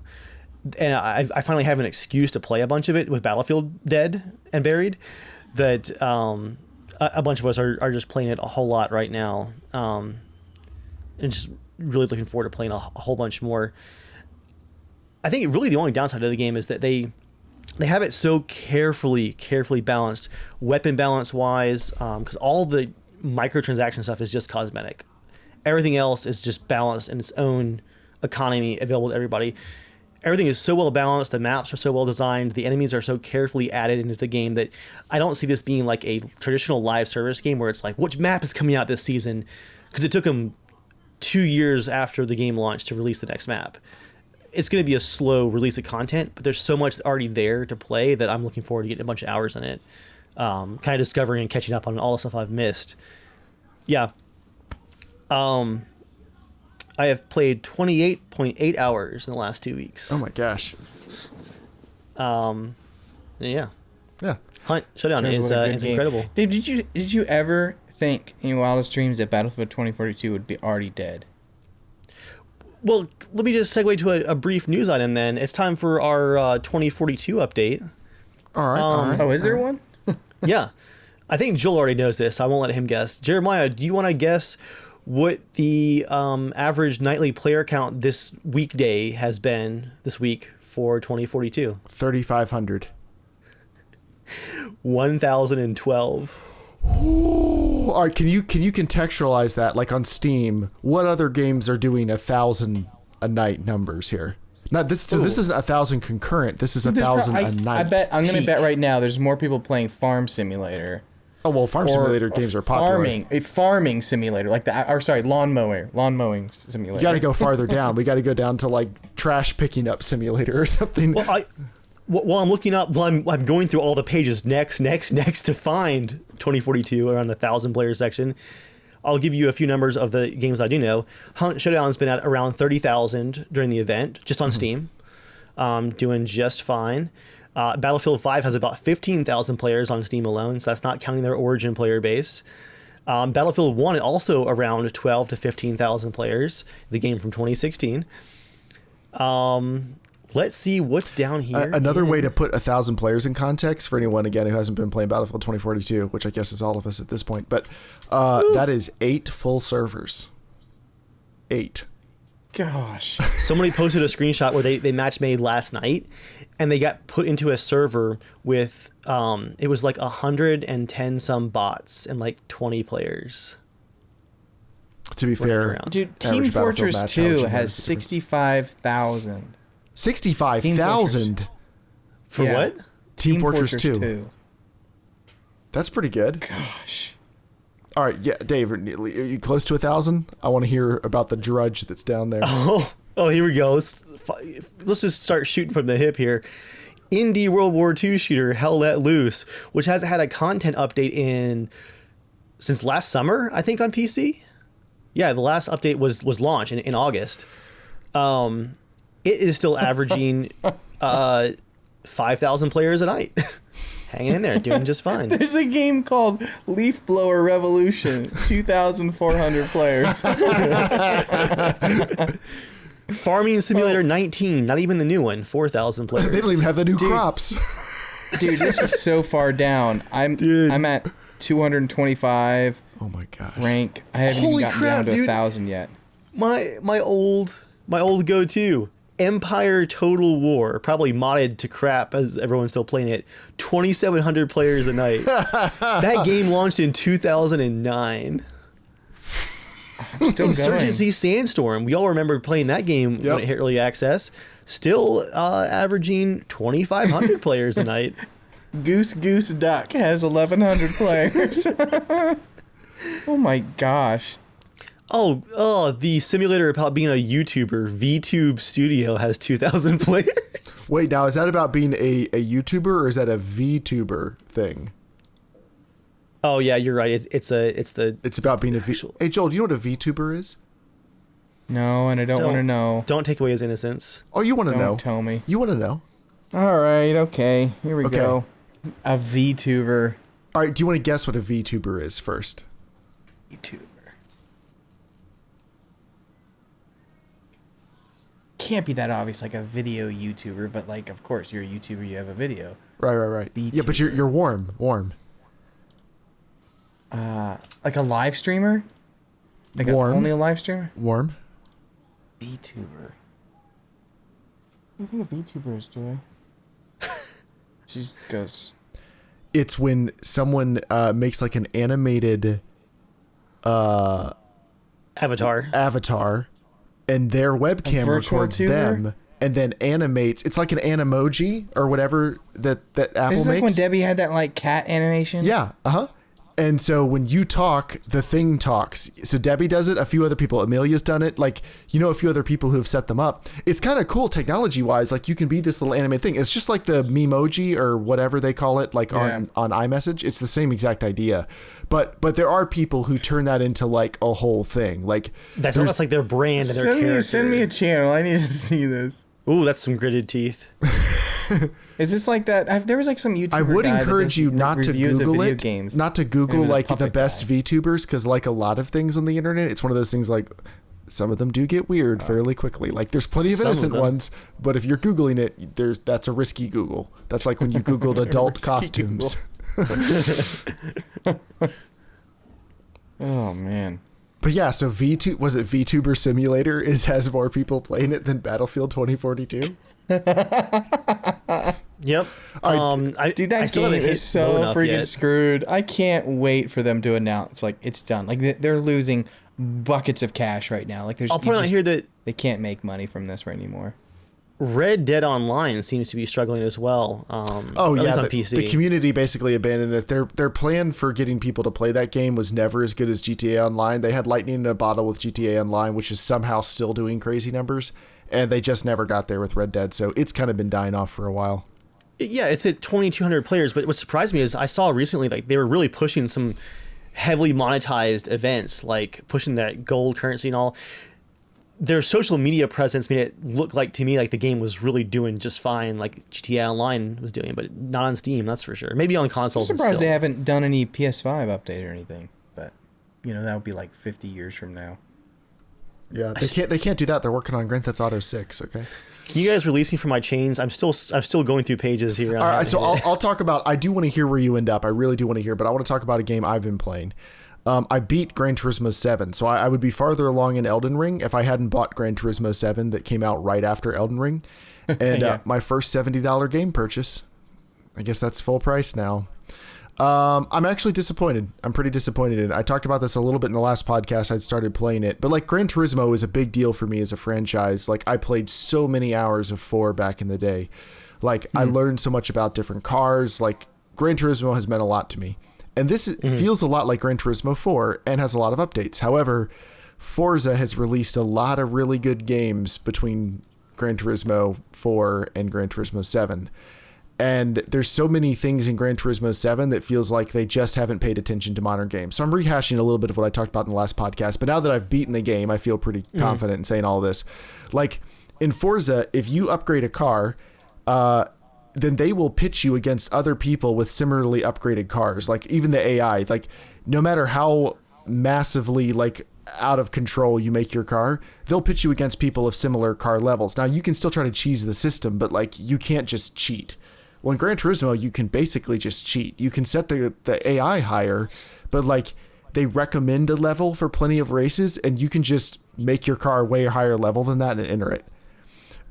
And I finally have an excuse to play a bunch of it with Battlefield dead and buried that a bunch of us are just playing it a whole lot right now. And just really looking forward to playing a whole bunch more. I think really the only downside of the game is that they have it so carefully balanced, weapon balance wise, because all the microtransaction stuff is just cosmetic. Everything else is just balanced in its own economy available to everybody. Everything is so well balanced, the maps are so well designed, the enemies are so carefully added into the game that I don't see this being like a traditional live service game where it's like, which map is coming out this season? Because it took them 2 years after the game launched to release the next map. It's going to be a slow release of content, but there's so much already there to play that I'm looking forward to getting a bunch of hours in it. Kind of discovering and catching up on all the stuff I've missed. Yeah. I have played 28.8 hours in the last 2 weeks. Oh my gosh. Yeah. Yeah. Hunt Showdown is incredible. Dave, did you ever think in your wildest dreams that Battlefield 2042 would be already dead? Well, let me just segue to a brief news item then. It's time for our 2042 update. All right. Oh, is there one? Yeah. I think Joel already knows this, so I won't let him guess. Jeremiah, do you want to guess what the average nightly player count this weekday has been this week for 2042? 3,500. 1,012. Ooh. All right, can you contextualize that? Like on Steam, what other games are doing 1,000 a night numbers here? Not this. So this isn't 1,000 concurrent. This is 1,000 a night. I'm going to bet right now there's more people playing Farm Simulator. Oh well, Farm Simulator games are popular. Farming simulator, like lawn mowing simulator. You got to go farther down. We got to go down to like trash picking up simulator or something. Well, while I'm looking up, I'm going through all the pages next to find 2042 around the 1,000 player section. I'll give you a few numbers of the games I do know. Hunt Showdown's been at around 30,000 during the event, just on Steam. Doing just fine. Battlefield 5 has about 15,000 players on Steam alone, so that's not counting their Origin player base. Battlefield 1 also around 12 to 15,000 players, the game from 2016. Let's see what's down here. Another way to put 1,000 players in context for anyone, again, who hasn't been playing Battlefield 2042, which I guess is all of us at this point, but that is 8 full servers. 8. Gosh. Somebody posted a screenshot where they match made last night, and they got put into a server with, it was like 110 some bots and like 20 players. To be fair, dude, Team Fortress 2 has 65,000. 65,000? For what? Team Fortress 2. That's pretty good. Gosh. All right, yeah, Dave, are you close to 1,000? I want to hear about the drudge that's down there. Oh, here we go. Let's just start shooting from the hip here. Indie World War II shooter Hell Let Loose, which hasn't had a content update since last summer, I think, on PC. Yeah, the last update was launched in August. It is still averaging 5,000 players a night. Hanging in there, doing just fine. There's a game called Leaf Blower Revolution, 2,400 players. Farming Simulator 19, not even the new one, 4,000 players. They don't even have the new crops. Dude, this is so far down. I'm at 225. Oh my gosh. Rank. I haven't even gotten down to 1,000 yet. My old go-to. Empire Total War, probably modded to crap as everyone's still playing it. 2,700 players a night. That game launched in 2009. Still Insurgency Sandstorm. We all remember playing that game when it hit early access. Still averaging 2,500 players a night. Goose Duck has 1,100 players. Oh my gosh. Oh, the simulator about being a YouTuber, VTube Studio, has 2,000 players. Wait, now is that about being a YouTuber or is that a VTuber thing? Oh yeah, you're right. It's about being a V. Hey Joel, do you know what a VTuber is? No, and I don't want to know. Don't take away his innocence. Oh, you want to know? Don't tell me. You want to know? All right, okay. Here we go. A VTuber. All right, do you want to guess what a VTuber is first? VTuber. Can't be that obvious, like a video YouTuber, but like, of course, you're a YouTuber, you have a video. Right. VTuber. Yeah, but you're warm. Like a live streamer? Like warm. Only a live streamer? Warm. VTuber. What do you think a VTuber is, Joy? She goes... It's when someone makes like an animated avatar, and their webcam records them and then animates. It's like an Animoji or whatever that Apple makes. Is like makes. when Debbie had that like cat animation? Yeah. And so when you talk, the thing talks. So Debbie does it. A few other people. Amelia's done it. Like, a few other people who have set them up. It's kind of cool technology-wise. Like, you can be this little animated thing. It's just like the Memoji or whatever they call it, like on iMessage. It's the same exact idea. But there are people who turn that into like a whole thing. Like that's almost like their brand and their character. Send me a channel. I need to see this. Ooh, that's some gritted teeth. Is this like that? There was like some YouTuber. I would encourage you not to Google it. Games. Not to Google like the best VTubers, because like a lot of things on the internet, it's one of those things like some of them do get weird fairly quickly. Like there's plenty of innocent ones, but if you're Googling it, that's a risky Google. That's like when you Googled adult costumes. Oh man. But yeah, so VTuber Simulator has more people playing it than Battlefield 2042? Yep. Dude, that game is so freaking screwed. I can't wait for them to announce like it's done. Like they're losing buckets of cash right now. Like I'll point out here that they can't make money from this right anymore. Red Dead Online seems to be struggling as well. At least on PC. The community basically abandoned it. Their plan for getting people to play that game was never as good as GTA Online. They had lightning in a bottle with GTA Online, which is somehow still doing crazy numbers, and they just never got there with Red Dead. So it's kind of been dying off for a while. Yeah, it's at 2,200 players. But what surprised me is I saw recently like they were really pushing some heavily monetized events, like pushing that gold currency and all. Their social media presence made it look like to me like the game was really doing just fine, like GTA Online was doing, but not on Steam, that's for sure. Maybe on consoles. I'm surprised they haven't done any PS5 update or anything, but that would be like 50 years from now. Yeah, they can't do that. They're working on Grand Theft Auto 6. Okay. Can you guys release me from my chains? I'm still going through pages here. All right, so I'll talk about. I do want to hear where you end up. I really do want to hear, but I want to talk about a game I've been playing. I beat Gran Turismo 7, so I would be farther along in Elden Ring if I hadn't bought Gran Turismo 7 that came out right after Elden Ring. And my first $70 game purchase. I guess that's full price now. I'm actually disappointed. I'm pretty disappointed in it. I talked about this a little bit in the last podcast. I'd started playing it. But like Gran Turismo is a big deal for me as a franchise. Like I played so many hours of 4 back in the day. Like I learned so much about different cars. Like Gran Turismo has meant a lot to me. And this feels a lot like Gran Turismo 4 and has a lot of updates. However, Forza has released a lot of really good games between Gran Turismo 4 and Gran Turismo 7. And there's so many things in Gran Turismo 7 that feels like they just haven't paid attention to modern games. So I'm rehashing a little bit of what I talked about in the last podcast. But now that I've beaten the game, I feel pretty confident in saying all this. Like in Forza, if you upgrade a car, then they will pitch you against other people with similarly upgraded cars. Like even the AI, like no matter how massively like out of control you make your car, they'll pitch you against people of similar car levels. Now you can still try to cheese the system, but like you can't just cheat. Well, in Gran Turismo, you can basically just cheat. You can set the AI higher, but like they recommend a level for plenty of races and you can just make your car way higher level than that and enter it.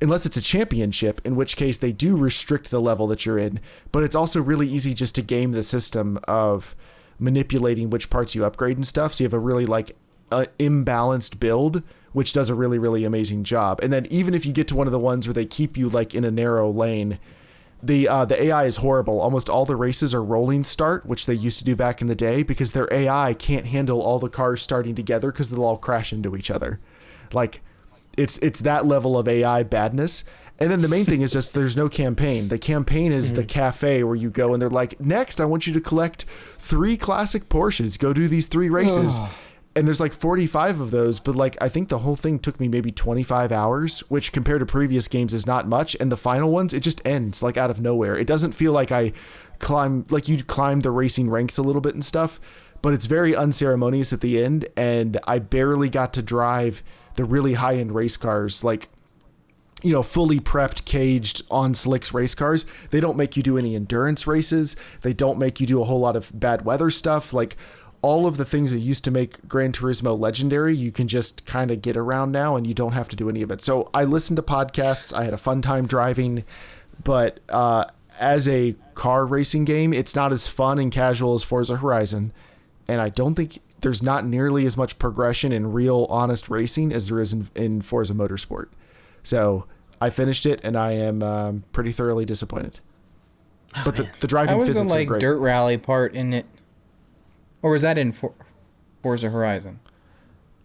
Unless it's a championship, in which case they do restrict the level that you're in. But it's also really easy just to game the system of manipulating which parts you upgrade and stuff. So you have a really like imbalanced build, which does a really, really amazing job. And then even if you get to one of the ones where they keep you like in a narrow lane, the AI is horrible. Almost all the races are rolling start, which they used to do back in the day, because their AI can't handle all the cars starting together because they'll all crash into each other. Like, It's that level of AI badness. And then the main thing is just there's no campaign. The campaign is the cafe where you go and they're like, next, I want you to collect 3 classic Porsches. Go do these 3 races. And there's like 45 of those. But like, I think the whole thing took me maybe 25 hours, which compared to previous games is not much. And the final ones, it just ends like out of nowhere. It doesn't feel like you climb the racing ranks a little bit and stuff, but it's very unceremonious at the end. And I barely got to drive the really high end race cars, like, you know, fully prepped, caged on slicks race cars. They don't make you do any endurance races. They don't make you do a whole lot of bad weather stuff. Like all of the things that used to make Gran Turismo legendary, you can just kind of get around now and you don't have to do any of it. So I listened to podcasts. I had a fun time driving, but as a car racing game, it's not as fun and casual as Forza Horizon. And I don't think there's not nearly as much progression in real honest racing as there is in Forza Motorsport. So I finished it and I am pretty thoroughly disappointed. But the driving physics are great. How was the dirt rally part in it? Or was that in Forza Horizon?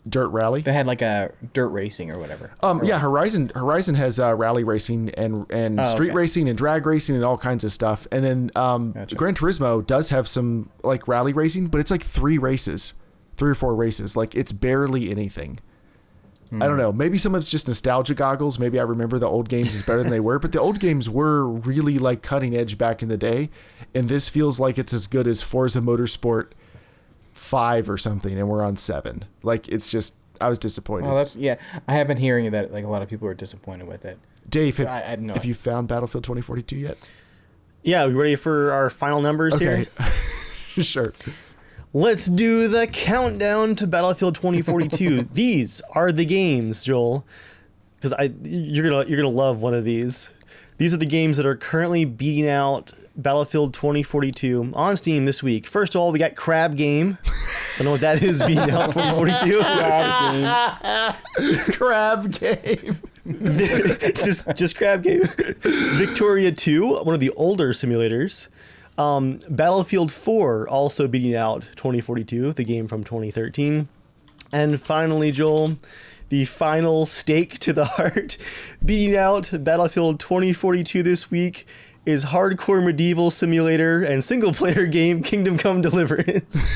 Dirt rally? They had like a dirt racing or whatever. Yeah, Horizon has rally racing and street racing and drag racing and all kinds of stuff. And then Gotcha. Gran Turismo does have some like rally racing, but it's like 3 or 4 races. Like it's barely anything. I don't know. Maybe some of it's just nostalgia goggles. Maybe I remember the old games as better than they were, but the old games were really like cutting edge back in the day. And this feels like it's as good as Forza Motorsport 5 or something. And we're on 7. Like it's just, I was disappointed. Well, I have been hearing that like a lot of people are disappointed with it. Dave, have you found Battlefield 2042 yet? Yeah. We ready for our final numbers here? Sure. Let's do the countdown to Battlefield 2042. These are the games, Joel, because you're gonna love one of these. These are the games that are currently beating out Battlefield 2042 on Steam this week. First of all, we got Crab Game. Don't know what that is. Beating out 2042. Crab Game. just Crab Game. Victoria 2, one of the older simulators. Battlefield 4 also beating out 2042, the game from 2013. And finally, Joel, the final stake to the heart, beating out Battlefield 2042 this week is hardcore medieval simulator and single player game Kingdom Come Deliverance.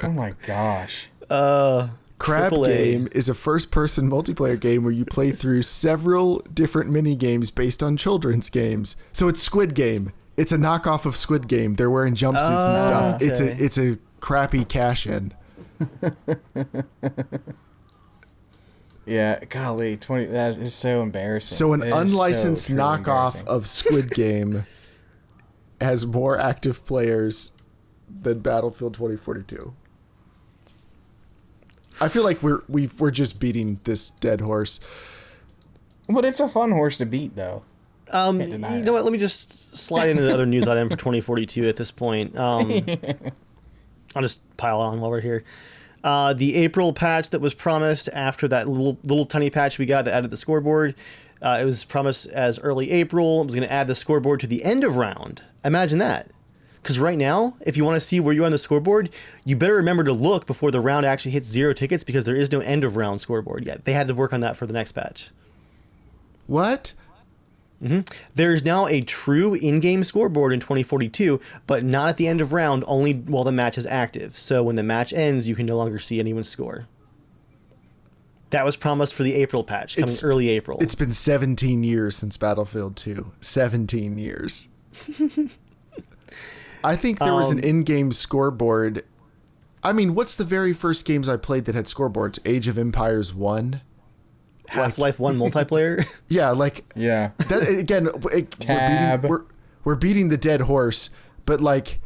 Oh my gosh. Crab AAA. Game is a first-person multiplayer game where you play through several different mini games based on children's games. So it's Squid Game. It's a knockoff of Squid Game. They're wearing jumpsuits and stuff. Okay. It's a crappy cash-in. Yeah, golly, that is so embarrassing. So an It is unlicensed so truly knockoff embarrassing. of Squid Game has more active players than Battlefield 2042. I feel like we're just beating this dead horse. But it's a fun horse to beat, though. You know what? Let me just slide into the other news item for 2042 at this point. I'll just pile on while we're here. The April patch that was promised after that little tiny patch we got that added the scoreboard. It was promised as early April. It was going to add the scoreboard to the end of round. Imagine that. Because right now, if you want to see where you are on the scoreboard, you better remember to look before the round actually hits 0 tickets because there is no end of round scoreboard yet. They had to work on that for the next patch. What? There's now a true in-game scoreboard in 2042, but not at the end of round, only while the match is active. So when the match ends, you can no longer see anyone's score. That was promised for the April patch, coming early April. It's been 17 years since Battlefield 2. 17 years. I think there was an in-game scoreboard. I mean, what's the very first games I played that had scoreboards? Age of Empires 1? Half-Life 1 multiplayer? Yeah, like... Yeah. That, again, Tab. we're beating the dead horse, but like...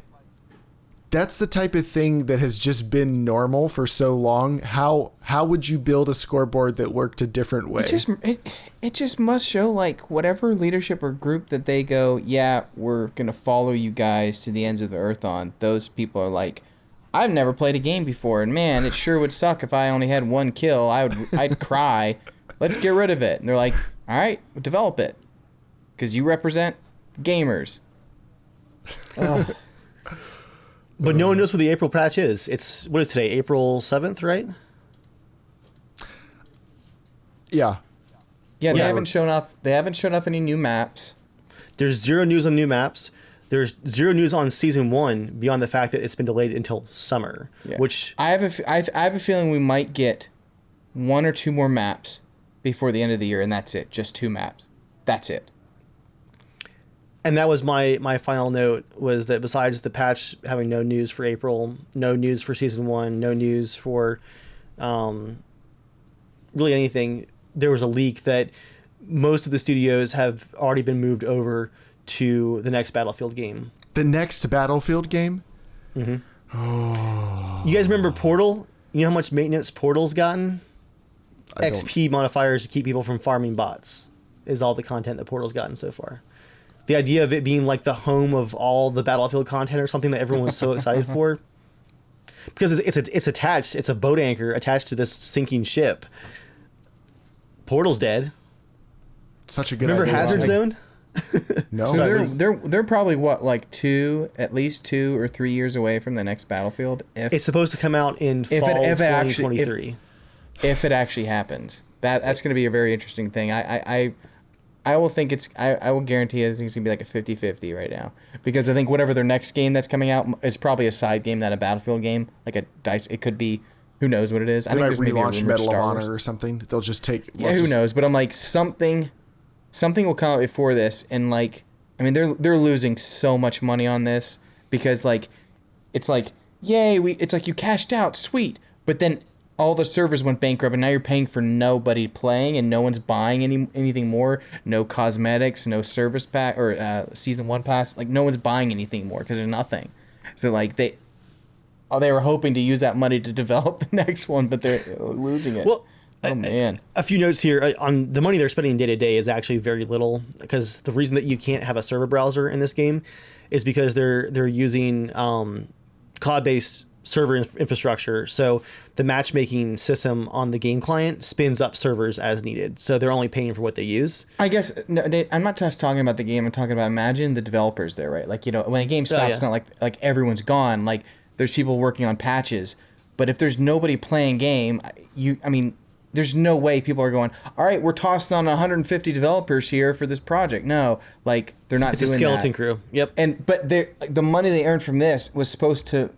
That's the type of thing that has just been normal for so long. How would you build a scoreboard that worked a different way? It just must show like whatever leadership or group that they go, yeah, we're gonna follow you guys to the ends of the earth on. Those people are like, I've never played a game before, and man, it sure would suck if I only had 1 kill. I'd cry. Let's get rid of it. And they're like, all right, develop it, because you represent gamers. But no one knows what the April patch is. It's, what is today, April 7th, right? Yeah. Yeah, they haven't shown off. They haven't shown off any new maps. There's zero news on new maps. There's zero news on season 1 beyond the fact that it's been delayed until summer. Yeah. Which I have a feeling we might get 1 or 2 more maps before the end of the year, and that's it. Just 2 maps. That's it. And that was my final note, was that besides the patch having no news for April, no news for season 1, no news for really anything, there was a leak that most of the studios have already been moved over to the next Battlefield game. The next Battlefield game? Mm-hmm. Oh. You guys remember Portal? You know how much maintenance Portal's gotten? XP modifiers to keep people from farming bots is all the content that Portal's gotten so far. The idea of it being like the home of all the Battlefield content or something that everyone was so excited for. Because it's attached, it's a boat anchor attached to this sinking ship. Portal's dead. Such a good Remember idea. Hazard Zone? No. So they're probably what, like at least 2 or 3 years away from the next Battlefield. It's supposed to come out in fall 2023. If it actually happens, that's going to be a very interesting thing. I will think I will guarantee I think it's going to be like a 50-50 right now, because I think whatever their next game that's coming out is probably a side game, not a Battlefield game, like a dice. It could be, who knows what it is. They might relaunch Medal of Honor or something. They'll just take. Who knows? But I'm like, something will come out before this, and like, I mean, they're losing so much money on this, because like, it's like, yay, it's like you cashed out, sweet, but then all the servers went bankrupt, and now you're paying for nobody playing, and no one's buying anything more. No cosmetics, no service pack or season 1 pass. Like, no one's buying anything more because there's nothing. So like they were hoping to use that money to develop the next one, but they're losing it. Well, man. A few notes here on the money they're spending day to day is actually very little, because the reason that you can't have a server browser in this game is because they're using cloud-based server infrastructure. So the matchmaking system on the game client spins up servers as needed. So they're only paying for what they use. I guess I'm not just talking about the game. I'm talking about, imagine the developers there, right? Like, you know, when a game stops, it's not like everyone's gone. Like, there's people working on patches. But if there's nobody playing game, there's no way people are going, all right, we're tossing on 150 developers here for this project. No, like, they're not doing that. It's a skeleton crew. Yep. But the money they earned from this was supposed to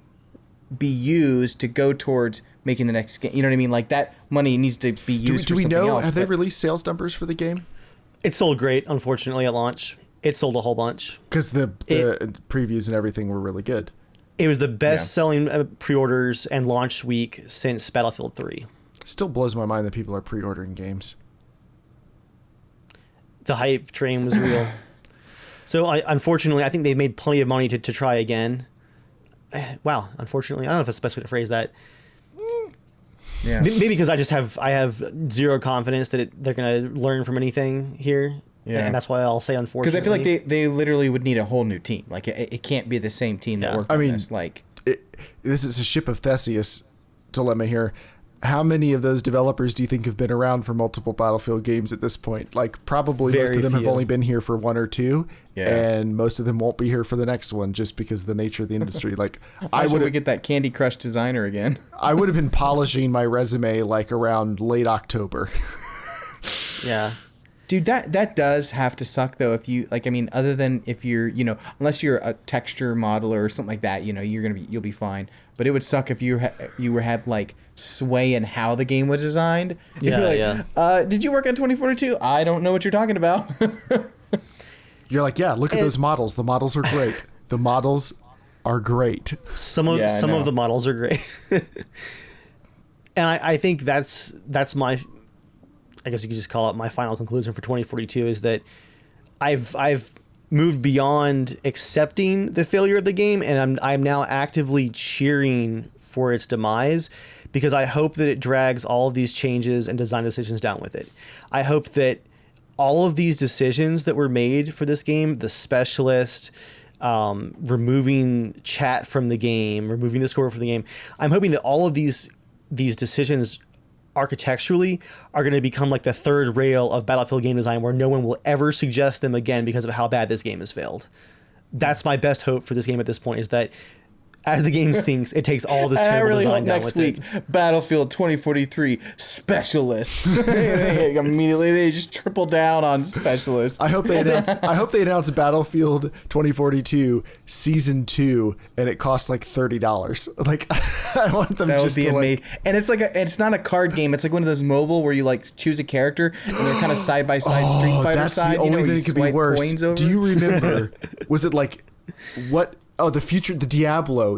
be used to go towards making the next game. You know what I mean? Like, that money needs to be used for something else. Do we know, have they released sales numbers for the game? It sold great, unfortunately, at launch. It sold a whole bunch. Because the previews and everything were really good. It was the best-selling pre-orders and launch week since Battlefield 3. Still blows my mind that people are pre-ordering games. The hype train was real. So, unfortunately, I think they've made plenty of money to try again. Wow, unfortunately, I don't know if that's the best way to phrase that. Yeah. Maybe because I have zero confidence that they're going to learn from anything here. Yeah. And that's why I'll say unfortunately. Because I feel like they literally would need a whole new team. Like, it can't be the same team that worked on this. Like, this is a ship of Theseus dilemma here. How many of those developers do you think have been around for multiple Battlefield games at this point? Like, probably most of them have only been here for 1 or 2, and most of them won't be here for the next one just because of the nature of the industry. Like, I would get that Candy Crush designer again. I would have been polishing my resume like around late October. Yeah. Dude, that does have to suck though. If you other than if you're, unless you're a texture modeler or something like that, you'll be fine. But it would suck if you had like sway in how the game was designed. Yeah, did you work on 2042? I don't know what you're talking about. You're like, yeah, look at those models. The models are great. The models are great. Some of the models are great. And I think that's my, I guess you could just call it my final conclusion for 2042, is that I've moved beyond accepting the failure of the game, and I'm now actively cheering for its demise, because I hope that it drags all of these changes and design decisions down with it. I hope that all of these decisions that were made for this game, the specialist, removing chat from the game, removing the score from the game, I'm hoping that all of these decisions architecturally are going to become like the third rail of Battlefield game design, where no one will ever suggest them again because of how bad this game has failed. That's my best hope for this game at this point, is that as the game sinks, it takes all this And I terrible really design hope down next with week, it. Battlefield 2043 specialists. Immediately, they just triple down on specialists. I hope they announce Battlefield 2042 Season 2, and it costs like $30. Like, I want them That would just be to amazing. And it's not a card game. It's like one of those mobile where you like choose a character and they're kind of side by side Street Fighter that's side. the only where thing you that could be swipe worse. coins over. Do you remember? Was it like what? Oh, the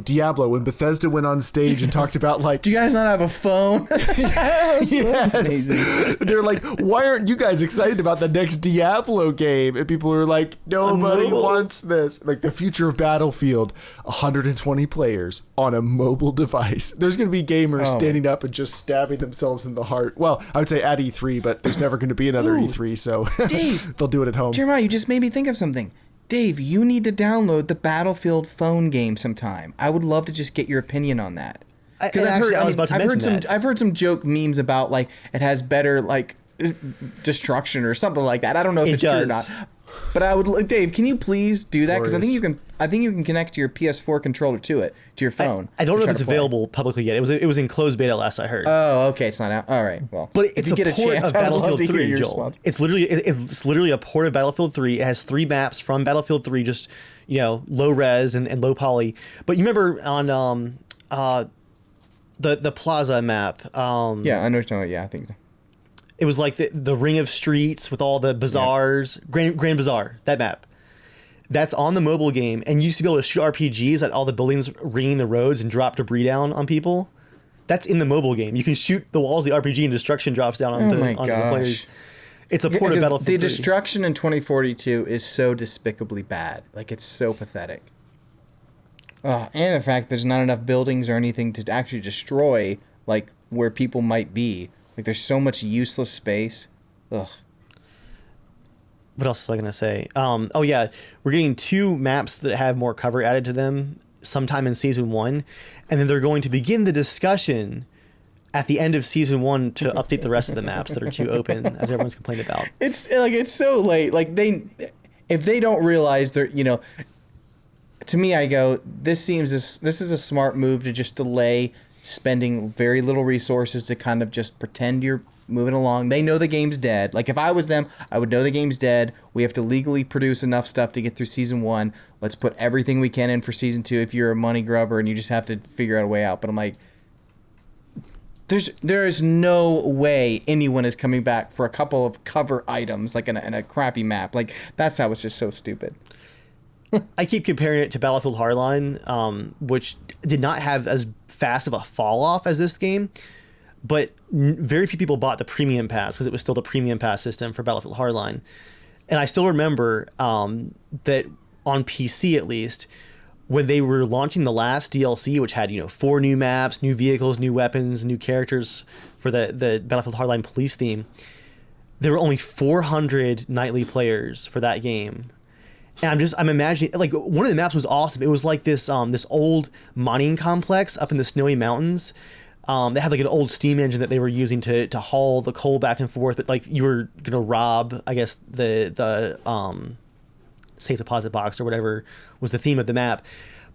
Diablo, when Bethesda went on stage and talked about like, Do you guys not have a phone? yes. Amazing. They're like, why aren't you guys excited about the next Diablo game? And people are like, nobody wants this. Like the future of Battlefield, 120 players on a mobile device. There's going to be gamers standing up and just stabbing themselves in the heart. Well, I would say at E3, but there's never going to be another E3, so Dave, they'll do it at home. Jeremiah, you just made me think of something. Dave, you need to download the Battlefield phone game sometime. I would love to just get your opinion on that. Because I was about to mention that. I've heard some joke memes about like it has better like destruction or something like that. I don't know if it's true or not. But I would, Dave, can you please do that? Because I think you can connect your PS4 controller to your phone. I don't know if it's available publicly yet. It was in closed beta last I heard. Oh, okay, it's not out. All right, well, but it's a port of Battlefield 3, Joel. Response. It's literally a port of Battlefield 3. It has 3 maps from Battlefield 3, just low res and low poly. But you remember on the Plaza map? Yeah, I know what you're talking about. Yeah, I think so. It was like the ring of streets with all the bazaars, Grand Bazaar, that map. That's on the mobile game, and you used to be able to shoot RPGs at all the buildings ringing the roads and drop debris down on people. That's in the mobile game. You can shoot the walls of the RPG and destruction drops down onto the players. It's a port of Battlefield 3. The destruction in 2042 is so despicably bad. Like, it's so pathetic. And the fact there's not enough buildings or anything to actually destroy, like, where people might be. Like, there's so much useless space. Ugh. What else was I going to say? Oh, yeah. We're getting 2 maps that have more cover added to them sometime in Season 1. And then they're going to begin the discussion at the end of Season 1 to update the rest of the maps that are too open, as everyone's complained about. It's so late. Like, if they don't realize they're, to me, I go, this is a smart move to just delay spending very little resources to kind of just pretend you're moving along. They know the game's dead. Like, if I was them, I would know the game's dead. We have to legally produce enough stuff to get through Season 1. Let's put everything we can in for Season 2 if you're a money grubber and you just have to figure out a way out. But I'm like, there is no way anyone is coming back for a couple of cover items, like in a crappy map. Like, that's how it's just so stupid. I keep comparing it to Battlefield Hardline, which did not have as fast of a fall off as this game, but very few people bought the premium pass because it was still the premium pass system for Battlefield Hardline. And I still remember that on PC at least, when they were launching the last DLC, which had 4 new maps, new vehicles, new weapons, new characters for the Battlefield Hardline police theme, there were only 400 nightly players for that game. And I'm imagining, like, one of the maps was awesome. It was like this old mining complex up in the snowy mountains. They had like an old steam engine that they were using to haul the coal back and forth. But like, you were gonna rob, I guess, the safe deposit box or whatever was the theme of the map.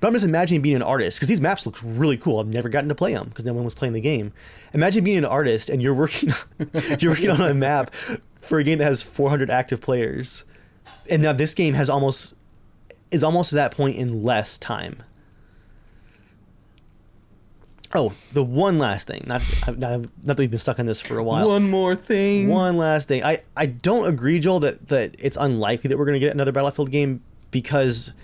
But I'm just imagining being an artist, because these maps look really cool. I've never gotten to play them because no one was playing the game. Imagine being an artist and you're working on a map for a game that has 400 active players. And now this game is almost to that point in less time. Oh, the one last thing. Not that we've been stuck on this for a while. One more thing. One last thing. I don't agree, Joel, that it's unlikely that we're going to get another Battlefield game, because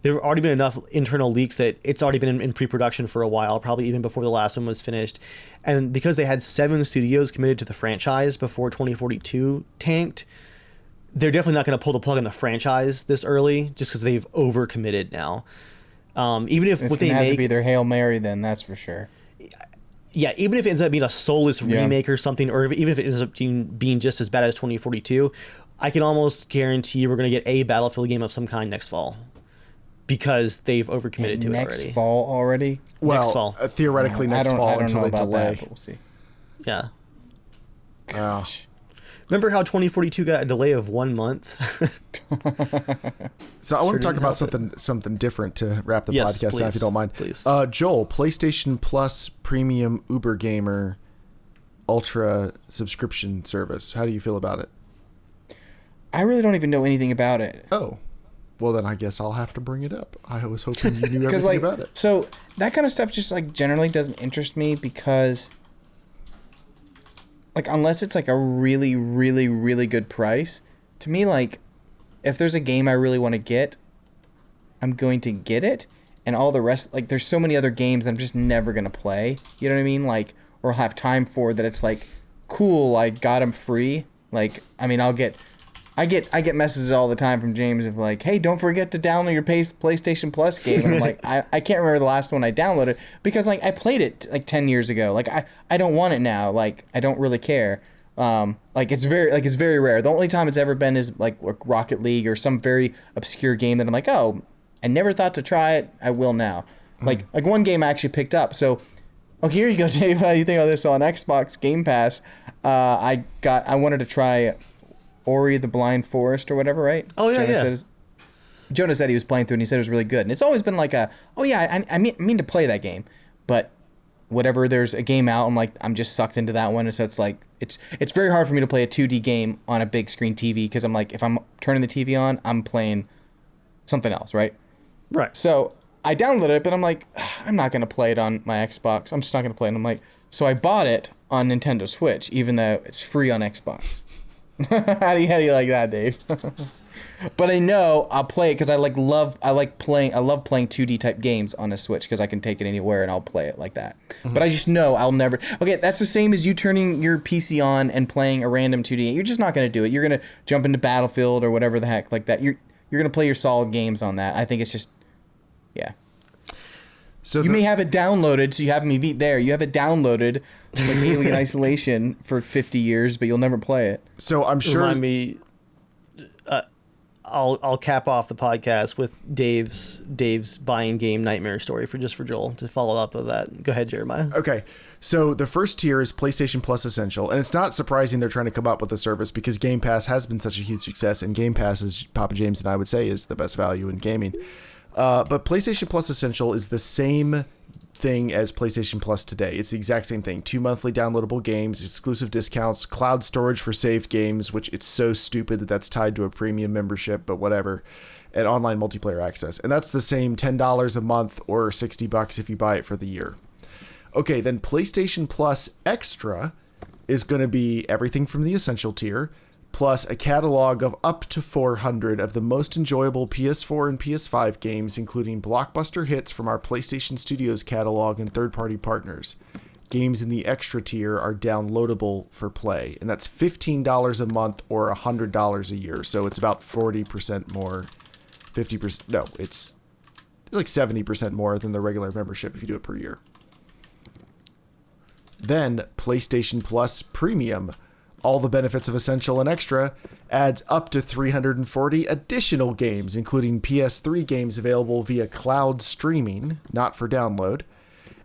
there have already been enough internal leaks that it's already been in pre-production for a while, probably even before the last one was finished. And because they had 7 studios committed to the franchise before 2042 tanked, they're definitely not going to pull the plug on the franchise this early, just because they've overcommitted now. Even if what they make, have to be their Hail Mary, then that's for sure. Yeah, even if it ends up being a soulless remake or something, or even if it ends up being just as bad as 2042, I can almost guarantee we're going to get a Battlefield game of some kind next fall, because they've overcommitted to it already. Next fall already? Well, next fall. Theoretically next fall until they delay. But we'll see. Yeah. Gosh. Remember how 2042 got a delay of 1 month? So I want to talk about something different to wrap the podcast down, if you don't mind. Please. Joel, PlayStation Plus Premium Uber Gamer Ultra subscription service. How do you feel about it? I really don't even know anything about it. Oh. Well, then I guess I'll have to bring it up. I was hoping you knew everything about it. So that kind of stuff just like generally doesn't interest me because like unless it's like a really, really, really good price, to me like if there's a game I really want to get, I'm going to get it. And all the rest, like there's so many other games that I'm just never going to play. You know what I mean? Like, or have time for that. It's like, cool, I got them free. Like, I mean, I get messages all the time from James of like, hey, don't forget to download your PlayStation Plus game. And I'm like, I can't remember the last one I downloaded because like I played it like 10 years ago. Like I don't want it now. Like I don't really care. Like it's very rare. The only time it's ever been is like Rocket League or some very obscure game that I'm like, oh, I never thought to try it. I will now. Like one game I actually picked up. So, okay, here you go, Dave. How do you think of this on Xbox Game Pass? I wanted to try Ori the Blind Forest or whatever, right? Oh yeah, Jonah said he was playing through and he said it was really good. And it's always been like I mean to play that game, but whatever there's a game out, I'm just sucked into that one. And so it's like it's very hard for me to play a 2D game on a big screen TV because I'm like if I'm turning the TV on, I'm playing something else, right? Right. So I downloaded it, but I'm like, I'm not gonna play it on my Xbox. I'm just not gonna play it. And I'm like, so I bought it on Nintendo Switch, even though it's free on Xbox. how do you like that, Dave? But I know I'll play it because I love playing 2D type games on a Switch because I can take it anywhere and I'll play it like that. Mm-hmm. But I just know I'll never. Okay, that's the same as you turning your PC on and playing a random 2D. You're just not gonna do it. You're gonna jump into Battlefield or whatever the heck like that. You're gonna play your solid games on that. I think it's just, yeah. So you may have it downloaded, so you have me beat there. You have it downloaded like Alien Isolation for 50 years, but you'll never play it. So I'm sure. Remind me. I'll cap off the podcast with Dave's buying game nightmare story for Joel to follow up with that. Go ahead, Jeremiah. Okay. So the first tier is PlayStation Plus Essential, and it's not surprising they're trying to come up with a service because Game Pass has been such a huge success, and Game Pass, as Papa James and I would say, is the best value in gaming. But PlayStation Plus Essential is the same thing as PlayStation Plus today. It's the exact same thing. 2 monthly downloadable games, exclusive discounts, cloud storage for saved games, which it's so stupid that that's tied to a premium membership, but whatever, and online multiplayer access. And that's the same $10 a month or $60 if you buy it for the year. Okay, then PlayStation Plus Extra is going to be everything from the Essential tier, plus a catalog of up to 400 of the most enjoyable PS4 and PS5 games, including blockbuster hits from our PlayStation Studios catalog and third-party partners. Games in the Extra tier are downloadable for play, and that's $15 a month or $100 a year, so it's about 40% more, 50%, no, it's like 70% more than the regular membership if you do it per year. Then PlayStation Plus Premium, all the benefits of Essential and Extra, adds up to 340 additional games, including PS3 games available via cloud streaming, not for download,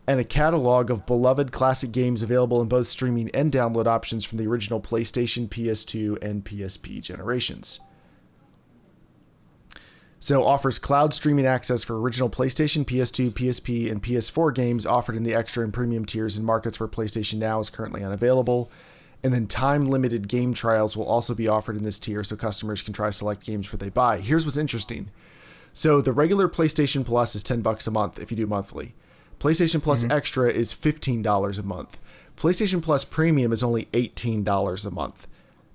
and a catalog of beloved classic games available in both streaming and download options from the original PlayStation, PS2, and PSP generations. So offers cloud streaming access for original PlayStation, PS2, PSP, and PS4 games offered in the Extra and Premium tiers in markets where PlayStation Now is currently unavailable. And then time-limited game trials will also be offered in this tier so customers can try select games before they buy. Here's what's interesting. So the regular PlayStation Plus is $10 a month if you do monthly. PlayStation Plus Extra is $15 a month. PlayStation Plus Premium is only $18 a month.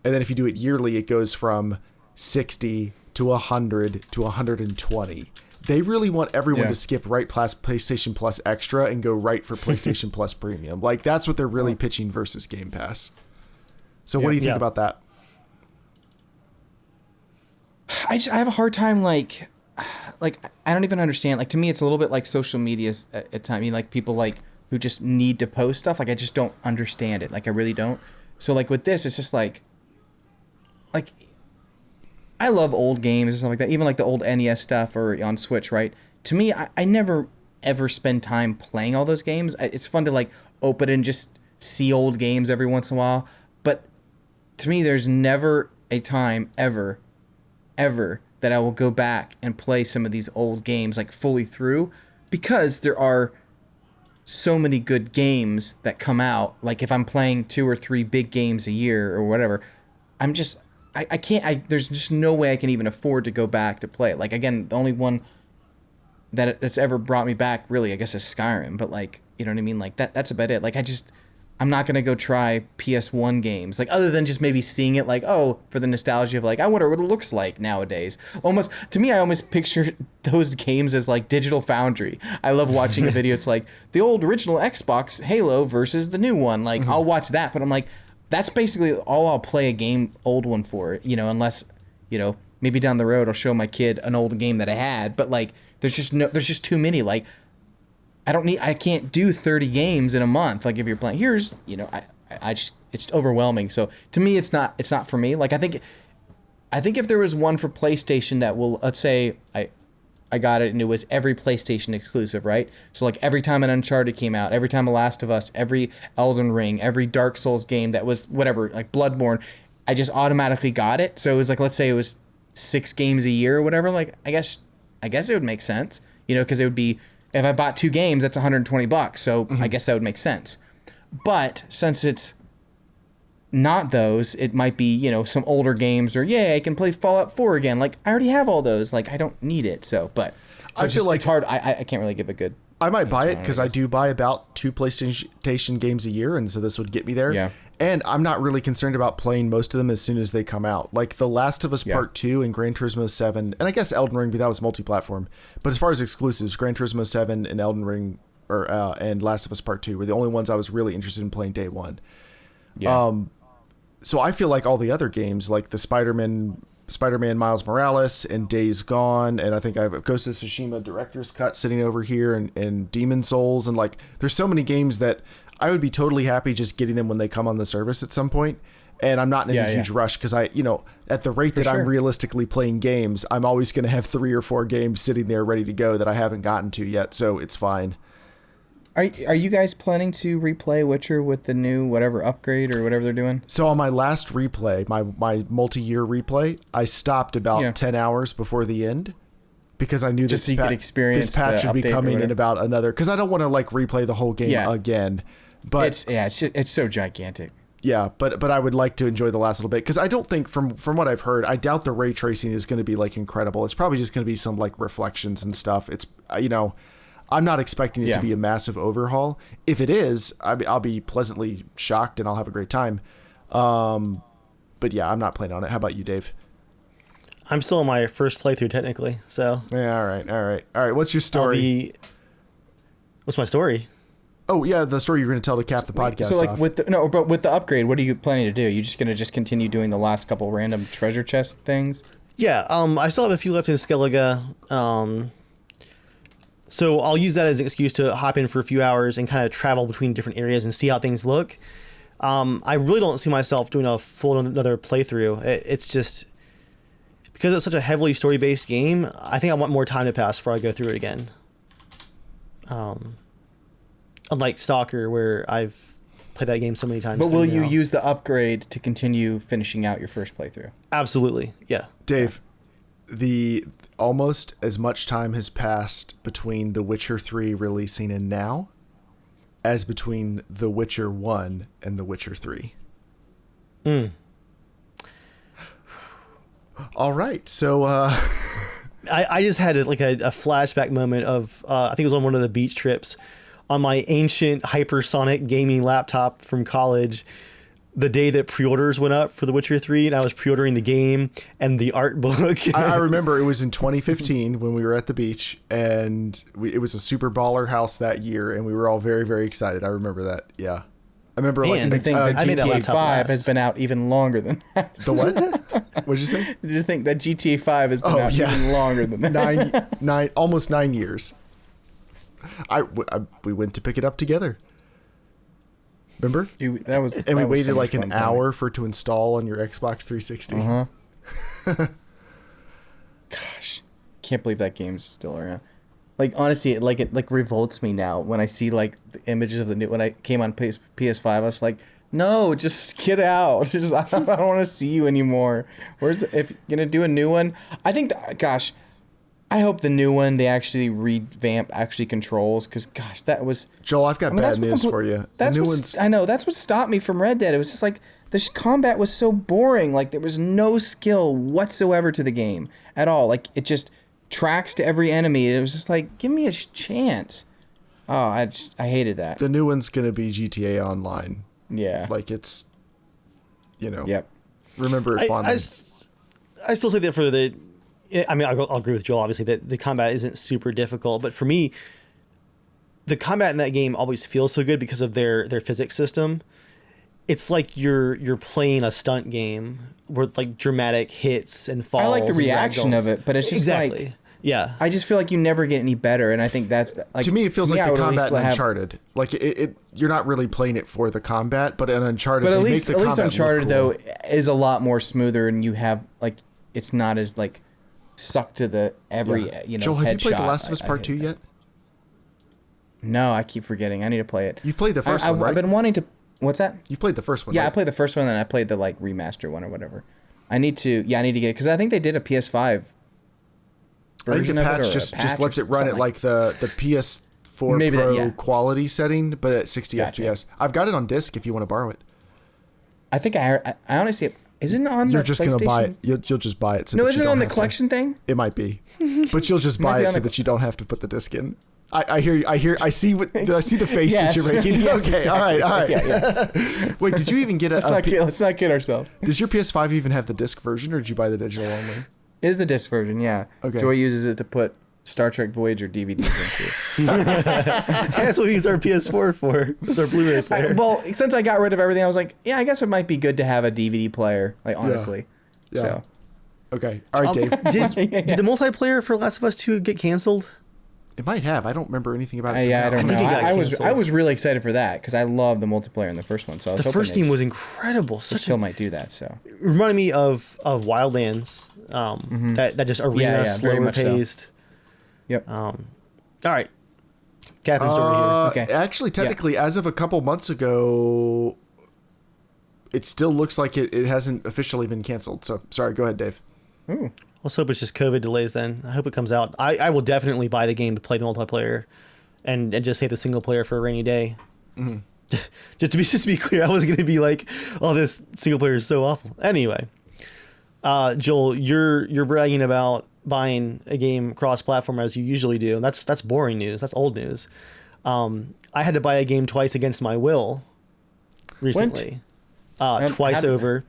And then if you do it yearly, it goes from $60 to $100 to $120. They really want everyone to skip right past PlayStation Plus Extra and go right for PlayStation Plus Premium. Like, that's what they're really pitching versus Game Pass. So what do you think about that? I have a hard time, like I don't even understand. Like, to me, it's a little bit like social media at times. I mean, like, people, like, who just need to post stuff. Like, I just don't understand it. Like, I really don't. So, like, with this, it's just, like, I love old games and stuff like that. Even, like, the old NES stuff or on Switch, right? To me, I never, ever spend time playing all those games. It's fun to, like, open and just see old games every once in a while. But to me, there's never a time ever that I will go back and play some of these old games like fully through, because there are so many good games that come out. Like if I'm playing 2 or 3 big games a year or whatever, I can't, there's just no way I can even afford to go back to play it. Like again, the only one that's ever brought me back really, I guess, is Skyrim, but like, you know what I mean? Like that's about it. Like I'm not going to go try PS1 games, like other than just maybe seeing it like, oh, for the nostalgia of like, I wonder what it looks like nowadays. Almost, to me, I almost picture those games as like Digital Foundry. I love watching a video. It's like the old original Xbox Halo versus the new one. Like I'll watch that, but I'm like, that's basically all I'll play a game, old one for, you know, unless, you know, maybe down the road I'll show my kid an old game that I had, but like, there's just too many. Like, I can't do 30 games in a month. Like if you're playing, here's, you know, I just, it's overwhelming. So to me, it's not for me. Like I think if there was one for PlayStation that will, let's say I got it and it was every PlayStation exclusive, right? So like every time an Uncharted came out, every time a Last of Us, every Elden Ring, every Dark Souls game that was whatever, like Bloodborne, I just automatically got it. So it was like, let's say it was 6 games a year or whatever. Like I guess it would make sense, you know, because it would be, if I bought 2 games, that's $120. So I guess that would make sense. But since it's not those, it might be, you know, some older games, or I can play Fallout 4 again. Like I already have all those. Like I don't need it. So, but so I feel like it's hard. I can't really give a good. I might buy it because I do buy about 2 PlayStation games a year, and so this would get me there. Yeah. And I'm not really concerned about playing most of them as soon as they come out. Like The Last of Us Part 2 and Gran Turismo 7, and I guess Elden Ring, but that was multi-platform. But as far as exclusives, Gran Turismo 7 and Elden Ring, and Last of Us Part 2 were the only ones I was really interested in playing day one. Yeah. So I feel like all the other games, like the Spider-Man Miles Morales and Days Gone, and I think I have Ghost of Tsushima Director's Cut sitting over here, and Demon Souls, and like there's so many games that I would be totally happy just getting them when they come on the service at some point. And I'm not in a huge rush because at the rate that I'm realistically playing games, I'm always going to have 3 or 4 games sitting there ready to go that I haven't gotten to yet. So it's fine. Are you guys planning to replay Witcher with the new whatever upgrade or whatever they're doing? So on my last replay, my multi-year replay, I stopped about 10 hours before the end because I knew just so you could experience this patch would be coming in about another, because I don't want to like replay the whole game again. But it's so gigantic. Yeah, but I would like to enjoy the last little bit, because I don't think, from what I've heard, I doubt the ray tracing is going to be like incredible. It's probably just going to be some like reflections and stuff. It's, you know, I'm not expecting it to be a massive overhaul. If it is, I'll be pleasantly shocked and I'll have a great time. But yeah, I'm not planning on it. How about you, Dave? I'm still in my first playthrough technically, so. Yeah, all right. What's your story? What's my story? Oh yeah, the story you're going to tell to cap the podcast. So like off. with the upgrade, what are you planning to do? You just going to continue doing the last couple random treasure chest things? Yeah, I still have a few left in Skellige. So I'll use that as an excuse to hop in for a few hours and kind of travel between different areas and see how things look. I really don't see myself doing a full another playthrough. It's just because it's such a heavily story-based game. I think I want more time to pass before I go through it again. Unlike Stalker, where I've played that game so many times. But will you use the upgrade to continue finishing out your first playthrough? Absolutely, yeah. Dave, the almost as much time has passed between The Witcher 3 releasing and now as between The Witcher 1 and The Witcher 3. All right, so I just had a flashback moment of I think it was on one of the beach trips on my ancient hypersonic gaming laptop from college, the day that pre-orders went up for The Witcher 3, and I was pre-ordering the game and the art book. I remember it was in 2015 when we were at the beach, and it was a super baller house that year, and we were all very, very excited. I remember that. Yeah. I remember the thing that GTA 5 has been out even longer than that. The what? What'd you say? Just think that GTA 5 has been out even longer than that. Almost 9 years. We went to pick it up together. Remember? We waited so like an hour for it to install on your Xbox 360. Gosh, can't believe that game's still around. Like honestly, it revolts me now when I see like the images of the new. When I came on PS5, I was like, No, just get out. Just I don't want to see you anymore. If you're gonna do a new one? I think, gosh, I hope the new one they actually revamp controls, because gosh, that was Joel. I've got bad news for you. That's the new what, one's... I know that's what stopped me from Red Dead. It was just like the combat was so boring. Like there was no skill whatsoever to the game at all. Like it just tracks to every enemy. It was just like, give me a chance. Oh, I hated that. The new one's gonna be GTA Online. Yeah. Like it's, Yep. Remember it fondly. I still say that for the, I mean, I'll agree with Joel, obviously, that the combat isn't super difficult. But for me, the combat in that game always feels so good because of their physics system. It's like you're playing a stunt game with like dramatic hits and falls. I like the reaction of it, but it's just exactly. like... Yeah. I just feel like you never get any better, and I think that's like, to me it feels like I the would at combat least in Uncharted. Like it you're not really playing it for the combat, but in Uncharted But they at make least the combat Uncharted look cool. though is a lot more smoother, and you have like it's not as like sucked to the every Joel, have you played The headshot. Last of Us Part 2 yet? No, I keep forgetting. I need to play it. You've played the first one, right? I've been wanting to. What's that? You've played the first one, Yeah, right? I played the first one, and I played the like remaster one or whatever. I need to get it because I think they did a PS5 I think version the of it, patch or just lets it run at like the PS4 Maybe Pro quality setting, but at 60 Gotcha. FPS. I've got it on disc if you want to borrow it. I think I honestly isn't it on You're the just gonna buy it. PlayStation? You'll just buy it. So No, that isn't you it don't on the have to- collection thing? It might be, but you'll just Might buy be it on so the- that you don't have to put the disc in. I hear you. I see the face Yes. that you're making. Yes, Okay, exactly. all right. Yeah. Wait, did you even get Let's not kid ourselves. Does your PS5 even have the disc version, or did you buy the digital only? It is the disc version, yeah. Okay. Joy uses it to put Star Trek Voyager DVDs into. That's what we use our PS4 for. It's our Blu-ray player. Well, since I got rid of everything, I was like, yeah, I guess it might be good to have a DVD player, like honestly. Yeah. So Okay. All right, Dave. Did the multiplayer for Last of Us 2 get canceled? It might have. I don't remember anything about it. yeah, I don't know. think it got I canceled. was really excited for that because I love the multiplayer in the first one. So I was The hoping first game was incredible. they Such still might do that. So it reminded me of Wildlands. That just arena, Yeah, very slower much so. paced. yep. All right. Captain's story here. Okay. Actually, technically, as of a couple months ago, it still looks like it hasn't officially been canceled. So, sorry. Go ahead, Dave. Ooh. Let's hope it's just COVID delays then. I hope it comes out. I will definitely buy the game to play the multiplayer and just save the single player for a rainy day. Mm-hmm. just to be clear, I was going to be like, oh, this single player is so awful. Anyway, Joel, you're bragging about buying a game cross-platform as you usually do. And that's boring news. That's old news. I had to buy a game twice against my will recently. Twice over.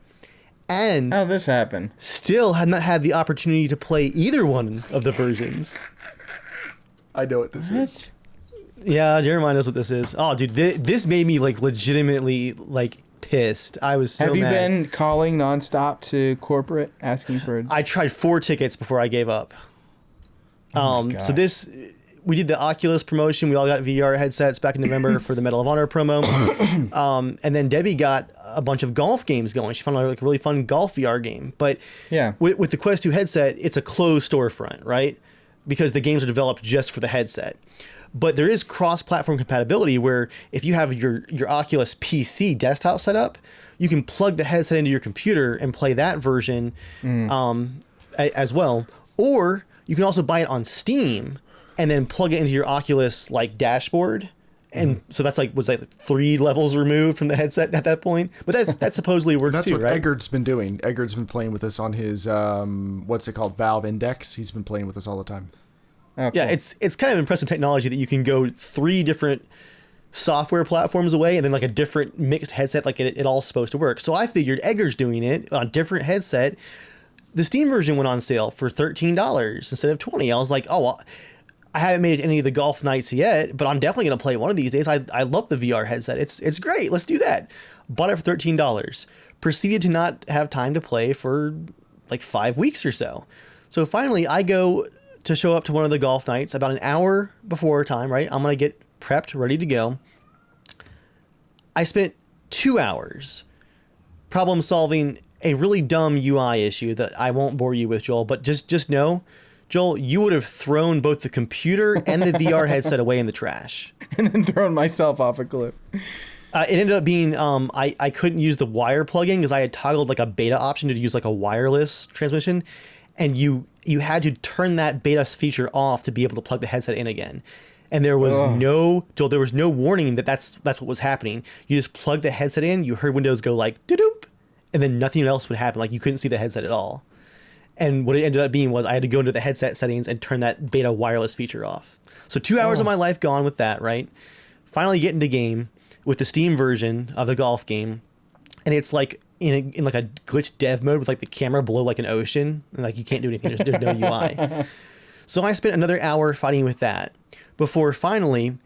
And How'd this happen? still had not had the opportunity to play either one of the versions. I know what this is. Yeah, Jeremiah knows what this is. Oh, dude, this made me like legitimately like pissed. I was so Have you mad. been calling nonstop to corporate asking for? I tried 4 tickets before I gave up. Oh my So gosh. we did the Oculus promotion. We all got VR headsets back in November for the Medal of Honor promo. And then Debbie got a bunch of golf games going. She found like a really fun golf VR game. But Yeah. with the Quest 2 headset, it's a closed storefront, right? Because the games are developed just for the headset. But there is cross-platform compatibility where if you have your Oculus PC desktop set up, you can plug the headset into your computer and play that version as well. Or you can also buy it on Steam and then plug it into your Oculus like dashboard. And so that's was 3 levels removed from the headset at that point. But that supposedly works That's too, what right? Eggard's been doing. Eggard's been playing with us on his what's it called, Valve Index. He's been playing with us all the time. Oh, Yeah, cool. it's kind of impressive technology that you can go 3 different software platforms away and then like a different mixed headset, like it all's supposed to work. So I figured Eggers doing it on a different headset. The Steam version went on sale for $13 instead of $20. I was like, oh, well, I haven't made any of the golf nights yet, but I'm definitely going to play one of these days. I love the VR headset. It's great. Let's do that. Bought it for $13. Proceeded to not have time to play for like 5 weeks or so. So finally I go to show up to one of the golf nights about an hour before time, right? I'm going to get prepped, ready to go. I spent 2 hours problem solving a really dumb UI issue that I won't bore you with, Joel, but just know, Joel, you would have thrown both the computer and the VR headset away in the trash. And then throwing myself off a cliff. It ended up being I couldn't use the wire plug-in because I had toggled like a beta option to use like a wireless transmission, and you had to turn that beta feature off to be able to plug the headset in again. And there was there was no warning that that's what was happening. You just plugged the headset in, you heard Windows go like doop, and then nothing else would happen. Like you couldn't see the headset at all. And what it ended up being was I had to go into the headset settings and turn that beta wireless feature off. So 2 hours of my life gone with that, right? Finally get into game with the Steam version of the golf game, and it's like in like a glitch dev mode with like the camera below like an ocean, and like you can't do anything. There's no UI. So I spent another hour fighting with that before finally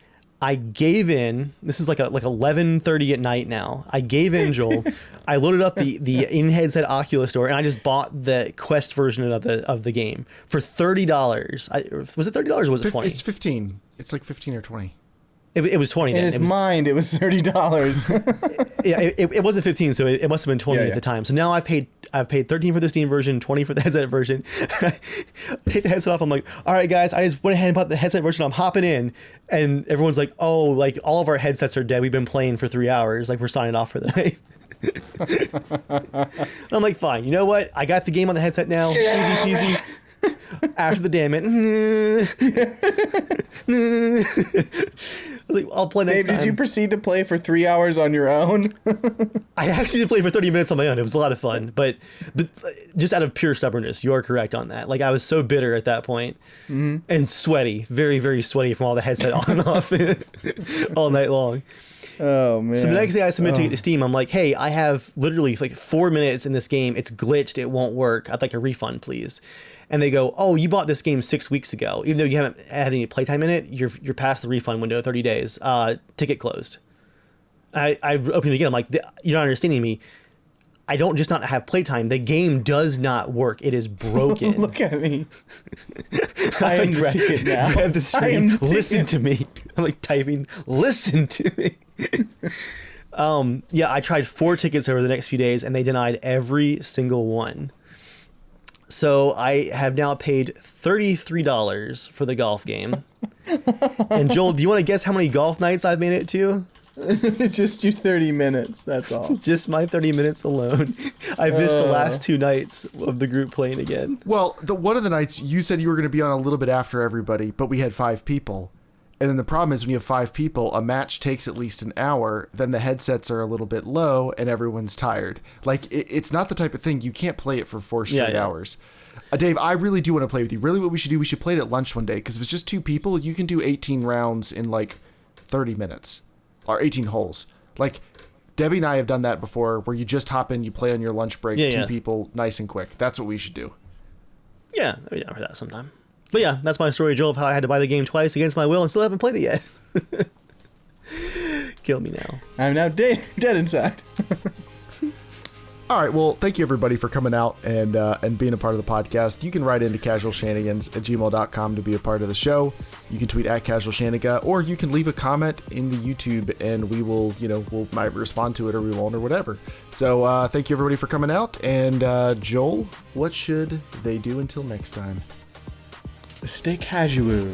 I gave in. This is like 11:30 at night now. I gave in, Joel. I loaded up the in-headset Oculus Store, and I just bought the Quest version of the game for $30. Was it $30 or was it $20? It's 15. It's like 15 or 20. It was 20 then. In his mind, it was $30. Yeah, it wasn't 15, so it must have been 20 at the time. So now I've paid 13 for the Steam version, 20 for the headset version. Take the headset off. I'm like, all right, guys, I just went ahead and bought the headset version. I'm hopping in, and everyone's like, oh, like all of our headsets are dead. We've been playing for 3 hours. Like we're signing off for the night. I'm like, fine. You know what? I got the game on the headset now. Easy peasy. After the damn it. I was like, I'll play next time. Did you proceed to play for 3 hours on your own? I actually did play for 30 minutes on my own. It was a lot of fun, but just out of pure stubbornness, you are correct on that. Like I was so bitter at that point, and sweaty, very, very sweaty from all the headset on and off all night long. Oh man! So the next day I submit to Steam. I'm like, hey, I have literally like 4 minutes in this game. It's glitched. It won't work. I'd like a refund, please. And they go, oh, you bought this game 6 weeks ago. Even though you haven't had any playtime in it, you're past the refund window, 30 days. Ticket closed. I opened it again. I'm like, you're not understanding me. I don't just not have playtime. The game does not work. It is broken. Look at me. I am the ticket now. Grab the screen. Listen to me. I'm like typing. Listen to me. Yeah, I tried 4 tickets over the next few days, and they denied every single one. So I have now paid $33 for the golf game. And Joel, do you want to guess how many golf nights I've made it to? Just your 30 minutes, that's all. Just my 30 minutes alone. I missed the last 2 nights of the group playing again. Well, one of the nights you said you were going to be on a little bit after everybody, but we had 5 people. And then the problem is when you have 5 people, a match takes at least an hour, then the headsets are a little bit low and everyone's tired. Like, it's not the type of thing, you can't play it for 4 straight hours. Dave, I really do want to play with you. Really what we should do, we should play it at lunch one day, because if it's just 2 people, you can do 18 rounds in like 30 minutes. Or 18 holes. Like, Debbie and I have done that before, where you just hop in, you play on your lunch break, 2 people, nice and quick. That's what we should do. Yeah, I'll be down for that sometime. But yeah, that's my story, Joel, of how I had to buy the game twice against my will and still haven't played it yet. Kill me now. I'm now dead inside. All right, well, thank you everybody for coming out and being a part of the podcast. You can write into casualshenanigans@gmail.com to be a part of the show. You can tweet at casualshaniga, or you can leave a comment in the YouTube and we will, we might respond to it or we won't or whatever. So thank you everybody for coming out. And Joel, what should they do until next time? Stay casual.